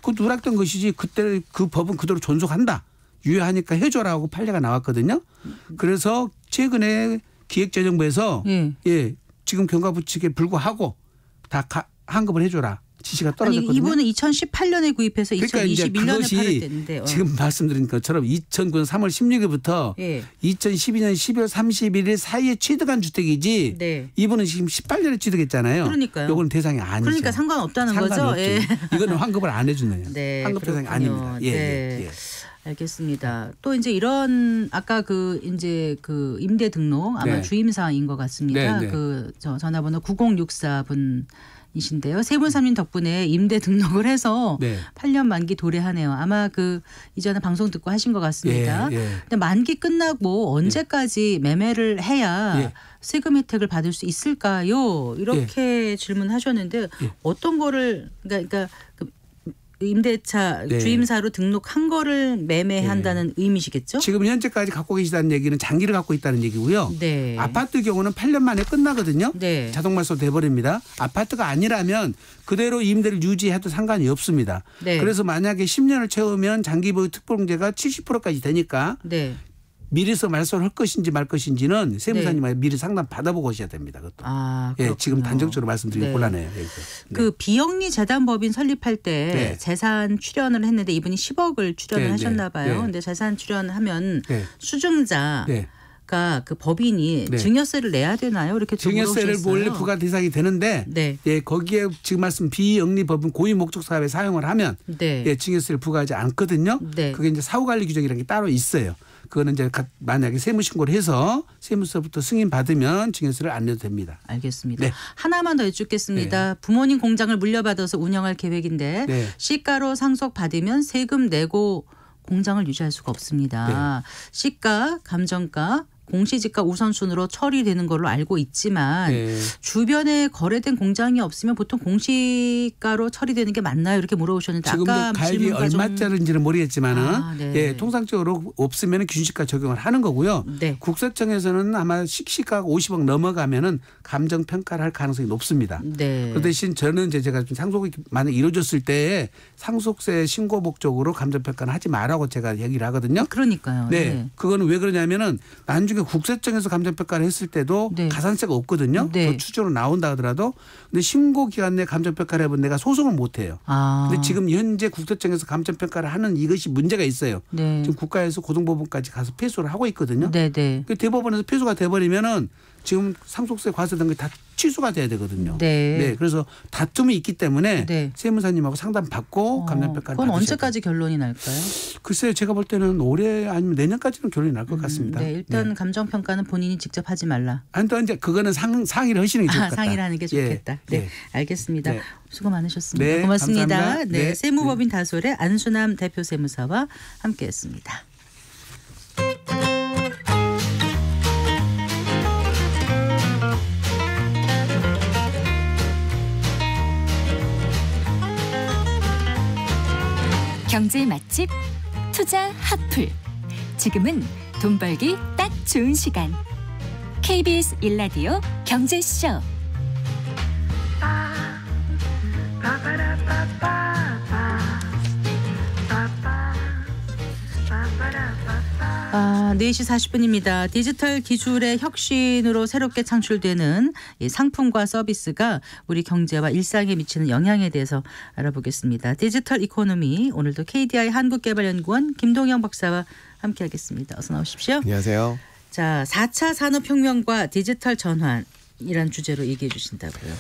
그 누락된 것이지 그때 그 법은 그대로 존속한다. 유효하니까 해줘라고 판례가 나왔거든요. 그래서 최근에 기획재정부에서 지금 경과부칙에 불구하고 다 환급을 해줘라. 지시가 떨어졌거든요. 아니 이분은 2018년에 구입해서 2021년에 팔을 때인데 지금 말씀드린 것처럼 2009년 3월 16일부터 2012년 12월 31일 사이에 취득한 주택이지 이분은 지금 18년에 취득했잖아요. 그러니까요. 이거는 대상이 아니죠. 그러니까 상관없다는 거죠. 이거는 환급을 안 해주네요. 환급 대상이 아닙니다. 알겠습니다. 또 이제 이런 아까 그 이제 그 임대 등록 아마 주임사인 것 같습니다. 그 전화번호 9064분. 이신데요. 세분삼님 덕분에 임대 등록을 해서 8년 만기 도래하네요. 아마 그 이전에 방송 듣고 하신 것 같습니다. 근데 만기 끝나고 언제까지 매매를 해야 세금 혜택을 받을 수 있을까요? 이렇게 질문하셨는데 어떤 거를 그러니까 임대차 주임사로 등록한 거를 매매한다는 의미시겠죠? 지금 현재까지 갖고 계시다는 얘기는 장기를 갖고 있다는 얘기고요. 아파트 경우는 8년 만에 끝나거든요. 자동 말소 돼버립니다. 아파트가 아니라면 그대로 임대를 유지해도 상관이 없습니다. 그래서 만약에 10년을 채우면 장기보유 특별공제가 70%까지 되니까 미리서 말소를 할 것인지 말 것인지는 세무사님한테 미리 상담 받아보고 오셔야 됩니다. 그것도. 지금 단정적으로 말씀드리기 곤란해요. 그 비영리 재단법인 설립할 때 재산 출연을 했는데 이분이 10억을 출연을 하셨나 봐요. 근데 재산 출연하면 수증자가 그 법인이 증여세를 내야 되나요? 이렇게 증여세를 원래 부과 대상이 되는데 거기에 지금 말씀 비영리 법인 고유 목적 사업에 사용을 하면 증여세를 부과하지 않거든요. 그게 이제 사후관리 규정이라는 게 따로 있어요. 그거는 이제 만약에 세무신고를 해서 세무서부터 승인 받으면 증여세를 안 내도 됩니다. 알겠습니다. 하나만 더 여쭙겠습니다. 부모님 공장을 물려받아서 운영할 계획인데 시가로 상속받으면 세금 내고 공장을 유지할 수가 없습니다. 시가, 감정가 공시지가 우선순위로 처리되는 걸로 알고 있지만 네. 주변에 거래된 공장이 없으면 보통 공시가로 처리되는 게 맞나요? 이렇게 물어보셨는데 지금도 아까 가격이 질문과 좀- 얼마짜리인지는 모르겠지만은 네. 예, 통상적으로 없으면 균시가 적용을 하는 거고요. 네. 국세청에서는 아마 시가가 50억 넘어가면은 감정 평가를 할 가능성이 높습니다. 네. 그 대신 저는 이제 제가 좀 상속이 만약 이루어졌을 때 상속세 신고 목적으로 감정 평가는 하지 말라고 제가 얘기를 하거든요. 그러니까요. 네. 그거는 왜 그러냐면은 나중에 국세청에서 감정평가를 했을 때도 네. 가산세가 없거든요. 네. 더 추정으로 나온다 하더라도. 근데 신고 기간 내에 감정평가를 해본 내가 소송을 못 해요. 아. 근데 지금 현재 국세청에서 감정평가를 하는 이것이 문제가 있어요. 네. 지금 국가에서 고등법원까지 가서 패소를 하고 있거든요. 네, 네. 그 대법원에서 패소가 돼버리면은 지금 상속세 과세 등이 다 취소가 돼야 되거든요. 네. 그래서 다툼이 있기 때문에 네. 세무사님하고 상담 받고 감정평가를 그건 받으셔야 언제까지 결론이 날까요? 돼요. 글쎄요, 제가 볼 때는 올해 아니면 내년까지는 결론이 날 것 같습니다. 네, 일단 네. 감정평가는 본인이 직접 하지 말라. 아니 또 이제 그거는 상의를 하시는 게 좋을 것 같다. 상의를 하는 게 좋겠다. 예. 네, 예. 알겠습니다. 네. 수고 많으셨습니다. 네, 고맙습니다. 감사합니다. 네, 네. 세무법인 다솔의 안수남 대표 세무사와 함께했습니다. 경제 맛집 투자 핫플. 지금은 돈 벌기 딱 좋은 시간. KBS 1라디오 경제쇼. 아, 4시 40분입니다. 디지털 기술의 혁신으로 새롭게 창출되는 이 상품과 서비스가 우리 경제와 일상에 미치는 영향에 대해서 알아보겠습니다. 디지털 이코노미 오늘도 KDI 한국개발연구원 김동영 박사와 함께하겠습니다. 어서 나오십시오. 안녕하세요. 자, 4차 산업혁명과 디지털 전환이란 주제로 얘기해 주신다고요.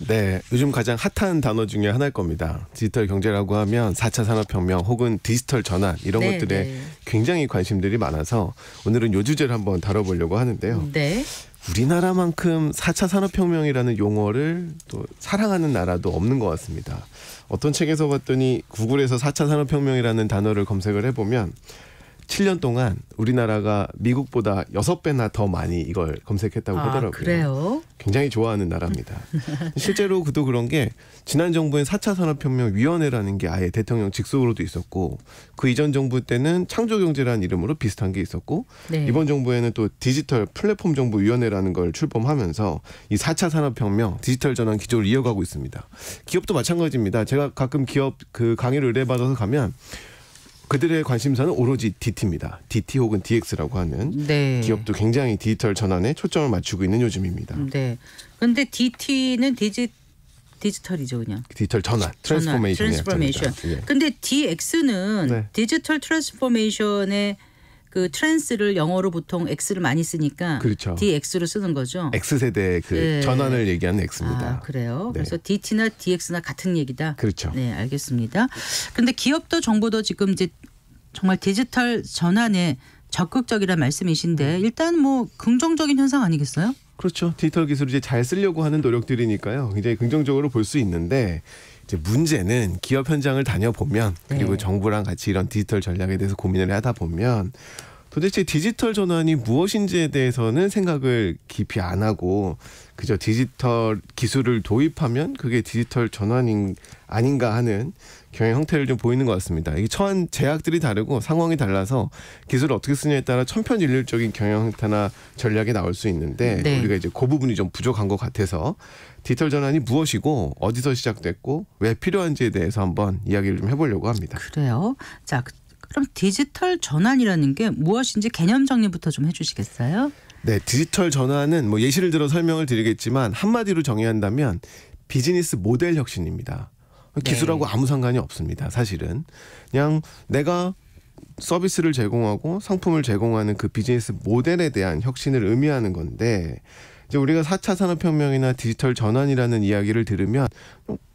네, 요즘 가장 핫한 단어 중에 하나일 겁니다. 디지털 경제라고 하면 4차 산업혁명 혹은 디지털 전환 이런 네, 것들에 네. 굉장히 관심들이 많아서 오늘은 이 주제를 한번 다뤄보려고 하는데요. 네. 우리나라만큼 4차 산업혁명이라는 용어를 또 사랑하는 나라도 없는 것 같습니다. 어떤 책에서 봤더니 구글에서 4차 산업혁명이라는 단어를 검색을 해보면 7년 동안 우리나라가 미국보다 6배나 더 많이 이걸 검색했다고 하더라고요. 그래요? 굉장히 좋아하는 나라입니다. 실제로 그도 그런 게 지난 정부엔 4차 산업혁명위원회라는 게 아예 대통령 직속으로도 있었고 그 이전 정부 때는 창조경제라는 이름으로 비슷한 게 있었고 네. 이번 정부에는 또 디지털 플랫폼 정부위원회라는 걸 출범하면서 이 4차 산업혁명 디지털 전환 기조를 이어가고 있습니다. 기업도 마찬가지입니다. 제가 가끔 기업 그 강의를 의뢰받아서 가면 그들의 관심사는 오로지 DT입니다. DT 혹은 DX라고 하는 네. 기업도 굉장히 디지털 전환에 초점을 맞추고 있는 요즘입니다. 네. 근데 DT는 디지털이죠, 그냥. 디지털 전환, 트랜스포메이션. 예. 근데 DX는 네. 디지털 트랜스포메이션의 그 트랜스를 영어로 보통 X를 많이 쓰니까 그렇죠. DX로 쓰는 거죠. X세대 그 네. 전환을 얘기하는 X입니다. 아, 그래요. 네. 그래서 DT나 DX나 같은 얘기다. 그렇죠. 네, 알겠습니다. 근데 기업도 정부도 지금 이제 정말 디지털 전환에 적극적이란 말씀이신데 일단 뭐 긍정적인 현상 아니겠어요? 그렇죠. 디지털 기술을 이제 잘 쓰려고 하는 노력들이니까요. 굉장히 긍정적으로 볼 수 있는데 이제 문제는 기업 현장을 다녀보면 그리고 네. 정부랑 같이 이런 디지털 전략에 대해서 고민을 하다 보면 도대체 디지털 전환이 무엇인지에 대해서는 생각을 깊이 안 하고 그저 디지털 기술을 도입하면 그게 디지털 전환인 아닌가 하는 경영 형태를 좀 보이는 것 같습니다. 이게 처한 제약들이 다르고 상황이 달라서 기술을 어떻게 쓰냐에 따라 천편일률적인 경영 형태나 전략이 나올 수 있는데 네. 우리가 이제 그 부분이 좀 부족한 것 같아서 디지털 전환이 무엇이고 어디서 시작됐고 왜 필요한지에 대해서 한번 이야기를 좀 해보려고 합니다. 그래요. 자, 그럼 디지털 전환이라는 게 무엇인지 개념 정리부터 좀 해주시겠어요? 네, 디지털 전환은 뭐 예시를 들어 설명을 드리겠지만 한마디로 정의한다면 비즈니스 모델 혁신입니다. 기술하고 아무 상관이 없습니다. 사실은 그냥 내가 서비스를 제공하고 상품을 제공하는 그 비즈니스 모델에 대한 혁신을 의미하는 건데 이제 우리가 4차 산업혁명이나 디지털 전환이라는 이야기를 들으면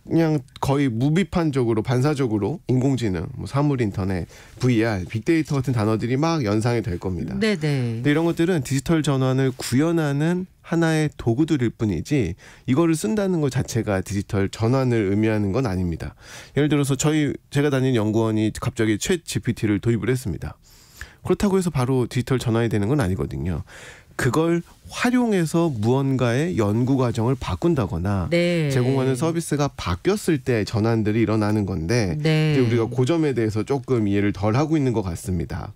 그냥 거의 무비판적으로 반사적으로 인공지능, 뭐 사물인터넷, VR, 빅데이터 같은 단어들이 막 연상이 될 겁니다. 네네. 근데 이런 것들은 디지털 전환을 구현하는 하나의 도구들일 뿐이지 이거를 쓴다는 것 자체가 디지털 전환을 의미하는 건 아닙니다. 예를 들어서 제가 다니는 연구원이 갑자기 챗 GPT를 도입을 했습니다. 그렇다고 해서 바로 디지털 전환이 되는 건 아니거든요. 그걸 활용해서 무언가의 연구 과정을 바꾼다거나 네. 제공하는 서비스가 바뀌었을 때 전환들이 일어나는 건데 네. 이제 우리가 그 점에 대해서 조금 이해를 덜 하고 있는 것 같습니다.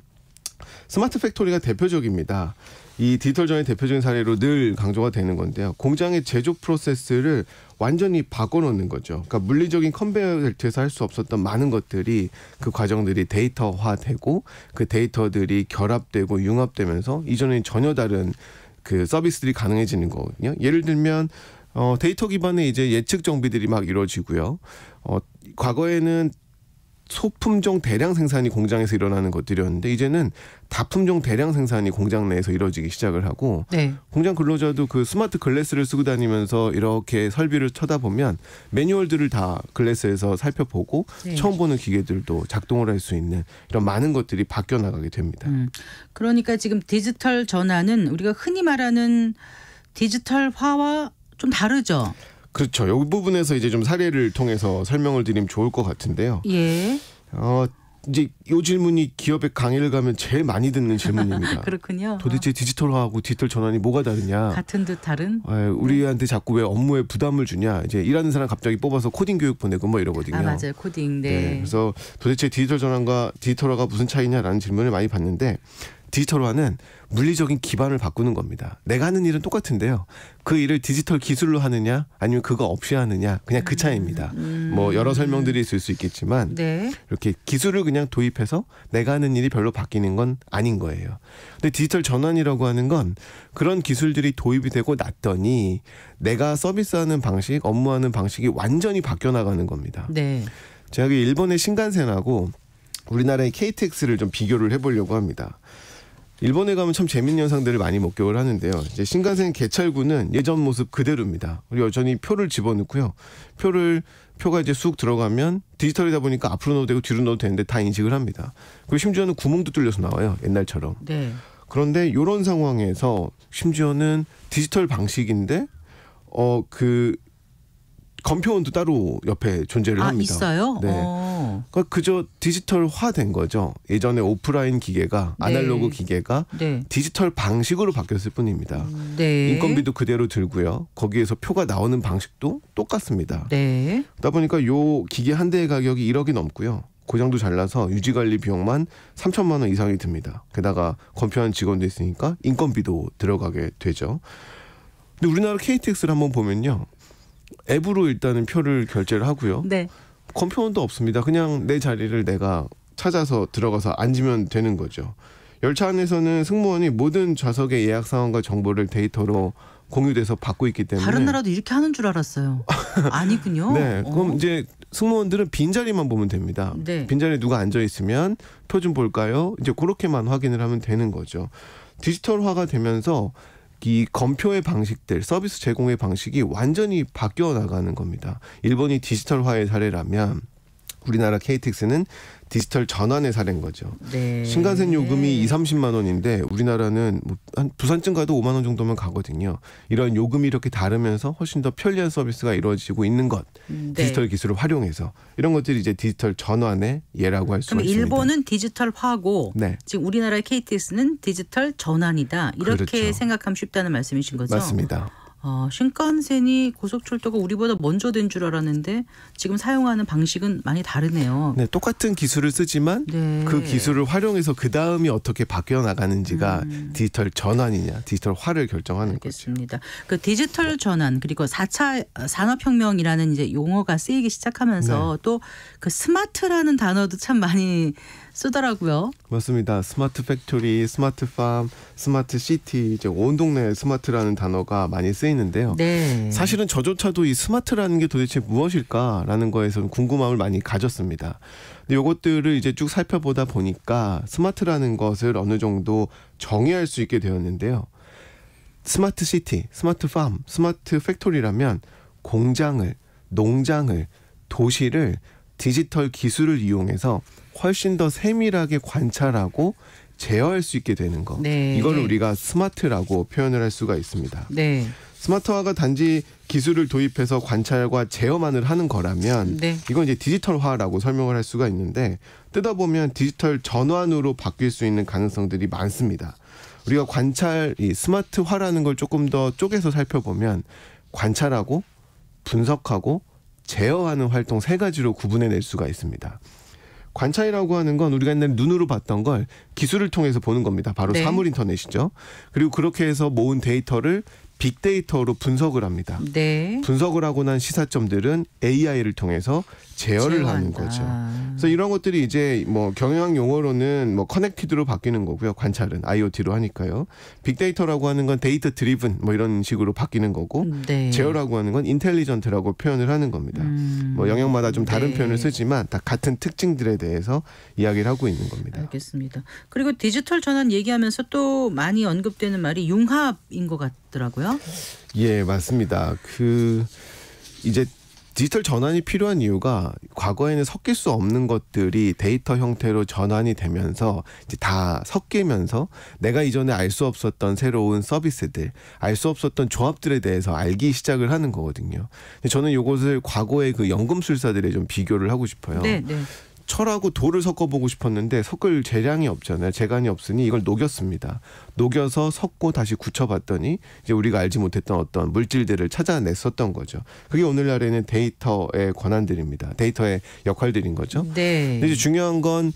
스마트 팩토리가 대표적입니다. 이 디지털 전환의 대표적인 사례로 늘 강조가 되는 건데요. 공장의 제조 프로세스를 완전히 바꿔놓는 거죠. 그러니까 물리적인 컨베이어 벨트에서 할 수 없었던 많은 것들이 그 과정들이 데이터화되고 그 데이터들이 결합되고 융합되면서 이전에 전혀 다른 그 서비스들이 가능해지는 거거든요. 예를 들면 데이터 기반의 이제 예측 정비들이 막 이루어지고요. 과거에는 소품종 대량 생산이 공장에서 일어나는 것들이었는데 이제는 다품종 대량 생산이 공장 내에서 이루어지기 시작을 하고 네. 공장 근로자도 그 스마트 글래스를 쓰고 다니면서 이렇게 설비를 쳐다보면 매뉴얼들을 다 글래스에서 살펴보고 네. 처음 보는 기계들도 작동을 할 수 있는 이런 많은 것들이 바뀌어 나가게 됩니다. 그러니까 지금 디지털 전환은 우리가 흔히 말하는 디지털화와 좀 다르죠. 그렇죠. 이 부분에서 이제 좀 사례를 통해서 설명을 드리면 좋을 것 같은데요. 예. 이제 이 질문이 기업에 강의를 가면 제일 많이 듣는 질문입니다. 그렇군요. 도대체 디지털화하고 디지털 전환이 뭐가 다르냐? 같은 듯 다른. 우리한테 자꾸 왜 업무에 부담을 주냐? 이제 일하는 사람 갑자기 뽑아서 코딩 교육 보내고 뭐 이러거든요. 아 맞아요. 코딩. 네. 그래서 도대체 디지털 전환과 디지털화가 무슨 차이냐라는 질문을 많이 받는데 디지털화는 물리적인 기반을 바꾸는 겁니다. 내가 하는 일은 똑같은데요. 그 일을 디지털 기술로 하느냐 아니면 그거 없이 하느냐 그냥 그 차이입니다. 뭐 여러 설명들이 있을 수 있겠지만 네. 이렇게 기술을 그냥 도입해서 내가 하는 일이 별로 바뀌는 건 아닌 거예요. 근데 디지털 전환이라고 하는 건 그런 기술들이 도입이 되고 났더니 내가 서비스하는 방식, 업무하는 방식이 완전히 바뀌어 나가는 겁니다. 네. 제가 일본의 신간센하고 우리나라의 KTX를 좀 비교를 해보려고 합니다. 일본에 가면 참 재밌는 현상들을 많이 목격을 하는데요. 이제 신간센 개찰구는 예전 모습 그대로입니다. 우리 여전히 표를 집어넣고요. 표가 이제 쑥 들어가면 디지털이다 보니까 앞으로 넣어도 되고 뒤로 넣어도 되는데 다 인식을 합니다. 그리고 심지어는 구멍도 뚫려서 나와요. 옛날처럼. 네. 그런데 이런 상황에서 심지어는 디지털 방식인데 그 검표원도 따로 옆에 존재를 합니다. 있어요? 네. 그러니까 그저 디지털화된 거죠. 예전에 오프라인 기계가 네. 아날로그 기계가 네. 디지털 방식으로 바뀌었을 뿐입니다. 네. 인건비도 그대로 들고요. 거기에서 표가 나오는 방식도 똑같습니다. 네. 그러다 보니까 요 기계 한 대의 가격이 1억이 넘고요. 고장도 잘 나서 유지관리 비용만 3천만 원 이상이 듭니다. 게다가 검표하는 직원도 있으니까 인건비도 들어가게 되죠. 근데 우리나라 KTX를 한번 보면요. 앱으로 일단은 표를 결제를 하고요. 네. 검표원도 없습니다. 그냥 내 자리를 내가 찾아서 들어가서 앉으면 되는 거죠. 열차 안에서는 승무원이 모든 좌석의 예약 상황과 정보를 데이터로 공유돼서 받고 있기 때문에 다른 나라도 이렇게 하는 줄 알았어요. 아니군요. 네, 그럼 이제 승무원들은 빈자리만 보면 됩니다. 네. 빈자리에 누가 앉아 있으면 표 좀 볼까요? 이제 그렇게만 확인을 하면 되는 거죠. 디지털화가 되면서 이 검표의 방식들, 서비스 제공의 방식이 완전히 바뀌어 나가는 겁니다. 일본이 디지털화의 사례라면 우리나라 KTX는 디지털 전환의 사례인 거죠. 네. 신간센 요금이 2-30만 원인데 우리나라는 뭐 한 부산쯤 가도 5만 원 정도면 가거든요. 이런 요금이 이렇게 다르면서 훨씬 더 편리한 서비스가 이루어지고 있는 것. 네. 디지털 기술을 활용해서 이런 것들이 이제 디지털 전환의 예라고 할 수가 그럼 있습니다. 일본은 디지털화고 네. 지금 우리나라의 KTX는 디지털 전환이다. 이렇게 그렇죠. 생각하면 쉽다는 말씀이신 거죠? 맞습니다. 신칸센이 고속철도가 우리보다 먼저 된 줄 알았는데 지금 사용하는 방식은 많이 다르네요. 네, 똑같은 기술을 쓰지만 네. 그 기술을 활용해서 그 다음이 어떻게 바뀌어 나가는지가 디지털 전환이냐, 디지털화를 결정하는 거죠. 알겠습니다. 그 디지털 전환 그리고 4차 산업혁명이라는 이제 용어가 쓰이기 시작하면서 또 그 스마트라는 단어도 참 많이 쓰더라고요. 맞습니다. 스마트 팩토리, 스마트 팜, 스마트 시티 이제 온 동네에 스마트라는 단어가 많이 쓰이는데요. 네. 사실은 저조차도 이 스마트라는 게 도대체 무엇일까라는 거에서는 궁금함을 많이 가졌습니다. 근데 이것들을 이제 쭉 살펴보다 보니까 스마트라는 것을 어느 정도 정의할 수 있게 되었는데요. 스마트 시티, 스마트 팜, 스마트 팩토리라면 공장을, 농장을, 도시를 디지털 기술을 이용해서 훨씬 더 세밀하게 관찰하고 제어할 수 있게 되는 거. 네. 이걸 우리가 스마트라고 표현을 할 수가 있습니다. 네. 스마트화가 단지 기술을 도입해서 관찰과 제어만을 하는 거라면 네. 이건 이제 디지털화라고 설명을 할 수가 있는데 뜯어보면 디지털 전환으로 바뀔 수 있는 가능성들이 많습니다. 우리가 관찰, 이 스마트화라는 걸 조금 더 쪼개서 살펴보면 관찰하고 분석하고 제어하는 활동 3가지로 구분해낼 수가 있습니다. 관찰이라고 하는 건 우리가 옛날에 눈으로 봤던 걸 기술을 통해서 보는 겁니다. 바로 네. 사물 인터넷이죠. 그리고 그렇게 해서 모은 데이터를 빅데이터로 분석을 합니다. 네. 분석을 하고 난 시사점들은 AI를 통해서 제어를 하는 제어한다. 거죠. 그래서 이런 것들이 이제 뭐 경영 용어로는 뭐 커넥티드로 바뀌는 거고요. 관찰은 IoT로 하니까요. 빅데이터라고 하는 건 데이터 드리븐 뭐 이런 식으로 바뀌는 거고 네. 제어라고 하는 건 인텔리전트라고 표현을 하는 겁니다. 뭐 영역마다 좀 다른 네. 표현을 쓰지만 다 같은 특징들에 대해서 이야기를 하고 있는 겁니다. 알겠습니다. 그리고 디지털 전환 얘기하면서 또 많이 언급되는 말이 융합인 것 같더라고요. 예, 맞습니다. 이제 디지털 전환이 필요한 이유가 과거에는 섞일 수 없는 것들이 데이터 형태로 전환이 되면서 이제 다 섞이면서 내가 이전에 알 수 없었던 새로운 서비스들, 알 수 없었던 조합들에 대해서 알기 시작을 하는 거거든요. 저는 이것을 과거의 그 연금술사들에 좀 비교를 하고 싶어요. 네, 네. 철하고 돌을 섞어보고 싶었는데 섞을 재량이 없잖아요. 재간이 없으니 이걸 녹였습니다. 녹여서 섞고 다시 굳혀봤더니 이제 우리가 알지 못했던 어떤 물질들을 찾아냈었던 거죠. 그게 오늘날에는 데이터의 권한들입니다. 데이터의 역할들인 거죠. 네. 근데 이제 중요한 건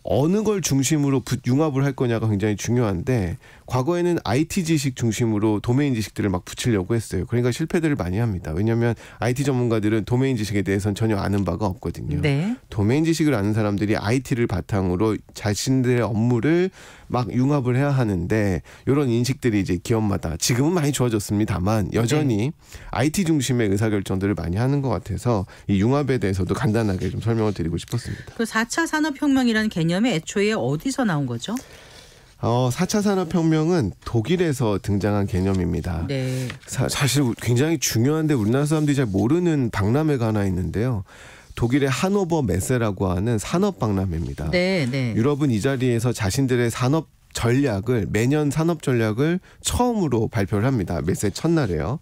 어느 걸 중심으로 융합을 할 거냐가 굉장히 중요한데 과거에는 IT 지식 중심으로 도메인 지식들을 막 붙이려고 했어요. 그러니까 실패들을 많이 합니다. 왜냐하면 IT 전문가들은 도메인 지식에 대해서는 전혀 아는 바가 없거든요. 네. 도메인 지식을 아는 사람들이 IT를 바탕으로 자신들의 업무를 막 융합을 해야 하는데 이런 인식들이 이제 기업마다 지금은 많이 좋아졌습니다만 여전히 IT 중심의 의사결정들을 많이 하는 것 같아서 이 융합에 대해서도 간단하게 좀 설명을 드리고 싶었습니다. 그 4차 산업혁명이라는 개념이 애초에 어디서 나온 거죠? 4차 산업혁명은 독일에서 등장한 개념입니다. 네. 사실 굉장히 중요한데 우리나라 사람들이 잘 모르는 박람회가 하나 있는데요. 독일의 하노버 메세라고 하는 산업박람회입니다. 네, 네. 유럽은 이 자리에서 자신들의 산업 전략을 매년 산업 전략을 처음으로 발표를 합니다. 메세 첫날에요.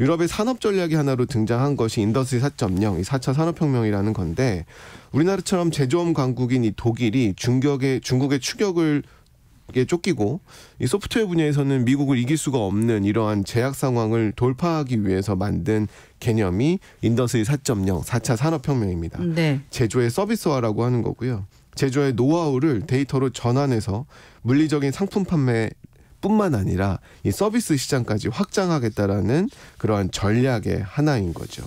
유럽의 산업 전략이 하나로 등장한 것이 인더스트리 4.0, 이 4차 산업혁명이라는 건데 우리나라처럼 제조업 강국인 이 독일이 중국의 추격을 쫓기고 이 소프트웨어 분야에서는 미국을 이길 수가 없는 이러한 제약 상황을 돌파하기 위해서 만든 개념이 인더스트리 4.0, 4차 산업혁명입니다. 네. 제조의 서비스화라고 하는 거고요. 제조의 노하우를 데이터로 전환해서 물리적인 상품 판매뿐만 아니라 이 서비스 시장까지 확장하겠다라는 그러한 전략의 하나인 거죠.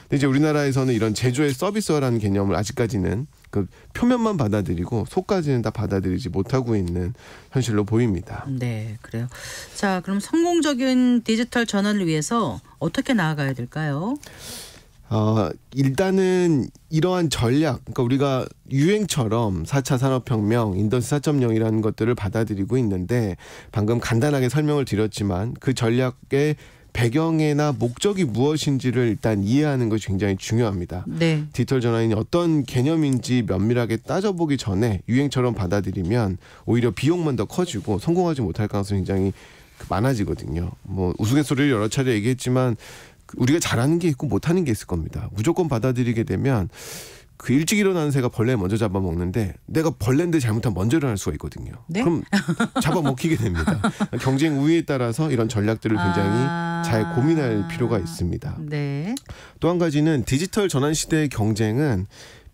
근데 이제 우리나라에서는 이런 제조의 서비스화라는 개념을 아직까지는 그 표면만 받아들이고 속까지는 다 받아들이지 못하고 있는 현실로 보입니다. 네, 그래요. 자, 그럼 성공적인 디지털 전환을 위해서 어떻게 나아가야 될까요? 일단은 이러한 전략, 그러니까 우리가 유행처럼 4차 산업혁명, 인더스트리 4.0이라는 것들을 받아들이고 있는데 방금 간단하게 설명을 드렸지만 그 전략의 배경이나 목적이 무엇인지를 일단 이해하는 것이 굉장히 중요합니다. 네. 디지털 전환이 어떤 개념인지 면밀하게 따져보기 전에 유행처럼 받아들이면 오히려 비용만 더 커지고 성공하지 못할 가능성이 굉장히 많아지거든요. 뭐 우스갯소리를 여러 차례 얘기했지만 우리가 잘하는 게 있고 못하는 게 있을 겁니다. 무조건 받아들이게 되면 그 일찍 일어나는 새가 벌레 먼저 잡아먹는데 내가 벌레인데 잘못하면 먼저 일어날 수가 있거든요. 네? 그럼 잡아먹히게 됩니다. 경쟁 우위에 따라서 이런 전략들을 굉장히 잘 고민할 필요가 있습니다. 네. 또 한 가지는 디지털 전환 시대의 경쟁은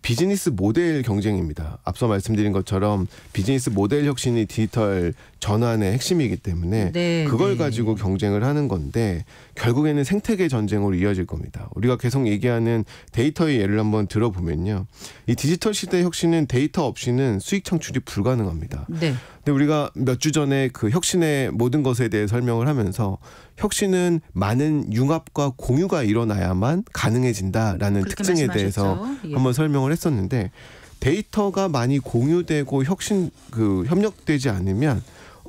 비즈니스 모델 경쟁입니다. 앞서 말씀드린 것처럼 비즈니스 모델 혁신이 디지털 전환의 핵심이기 때문에 네, 그걸 네. 가지고 경쟁을 하는 건데 결국에는 생태계 전쟁으로 이어질 겁니다. 우리가 계속 얘기하는 데이터의 예를 한번 들어보면요. 이 디지털 시대의 혁신은 데이터 없이는 수익 창출이 불가능합니다. 네. 근데 우리가 몇 주 전에 그 혁신의 모든 것에 대해 설명을 하면서 혁신은 많은 융합과 공유가 일어나야만 가능해진다라는 그렇게 특징에 대해서 말씀하셨죠. 예. 한번 설명을 했었는데 데이터가 많이 공유되고 협력되지 않으면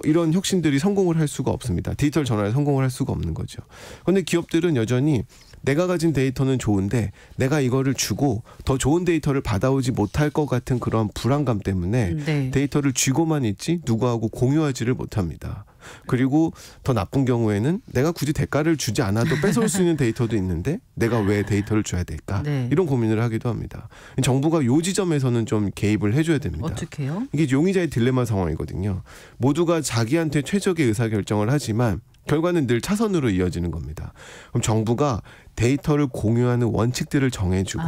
이런 혁신들이 성공을 할 수가 없습니다. 디지털 전환에 성공을 할 수가 없는 거죠. 그런데 기업들은 여전히 내가 가진 데이터는 좋은데 내가 이거를 주고 더 좋은 데이터를 받아오지 못할 것 같은 그런 불안감 때문에 네. 데이터를 쥐고만 있지 누구하고 공유하지를 못합니다. 그리고 더 나쁜 경우에는 내가 굳이 대가를 주지 않아도 뺏어올 수 있는 데이터도 있는데 내가 왜 데이터를 줘야 될까? 네. 이런 고민을 하기도 합니다. 정부가 요 지점에서는 좀 개입을 해줘야 됩니다. 어떻게요? 이게 용의자의 딜레마 상황이거든요. 모두가 자기한테 최적의 의사결정을 하지만 결과는 늘 차선으로 이어지는 겁니다. 그럼 정부가 데이터를 공유하는 원칙들을 정해주고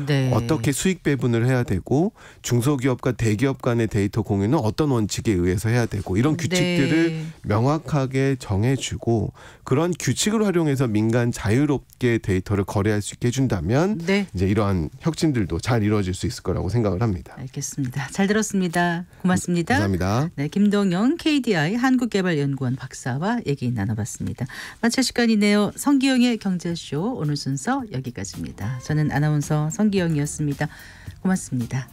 네. 어떻게 수익 배분을 해야 되고 중소기업과 대기업 간의 데이터 공유는 어떤 원칙에 의해서 해야 되고 이런 규칙들을 네. 명확하게 정해주고 그런 규칙을 활용해서 민간 자유롭게 데이터를 거래할 수 있게 해준다면 네. 이제 이러한 혁신들도 잘 이루어질 수 있을 거라고 생각을 합니다. 알겠습니다. 잘 들었습니다. 고맙습니다. 감사합니다. 네, 김동영 KDI 한국개발연구원 박사와 얘기 나눠봤습니다. 마칠 시간이네요. 성기영의 경제쇼 오늘 순서 여기까지입니다. 저는 아나운서 성기영이었습니다. 고맙습니다.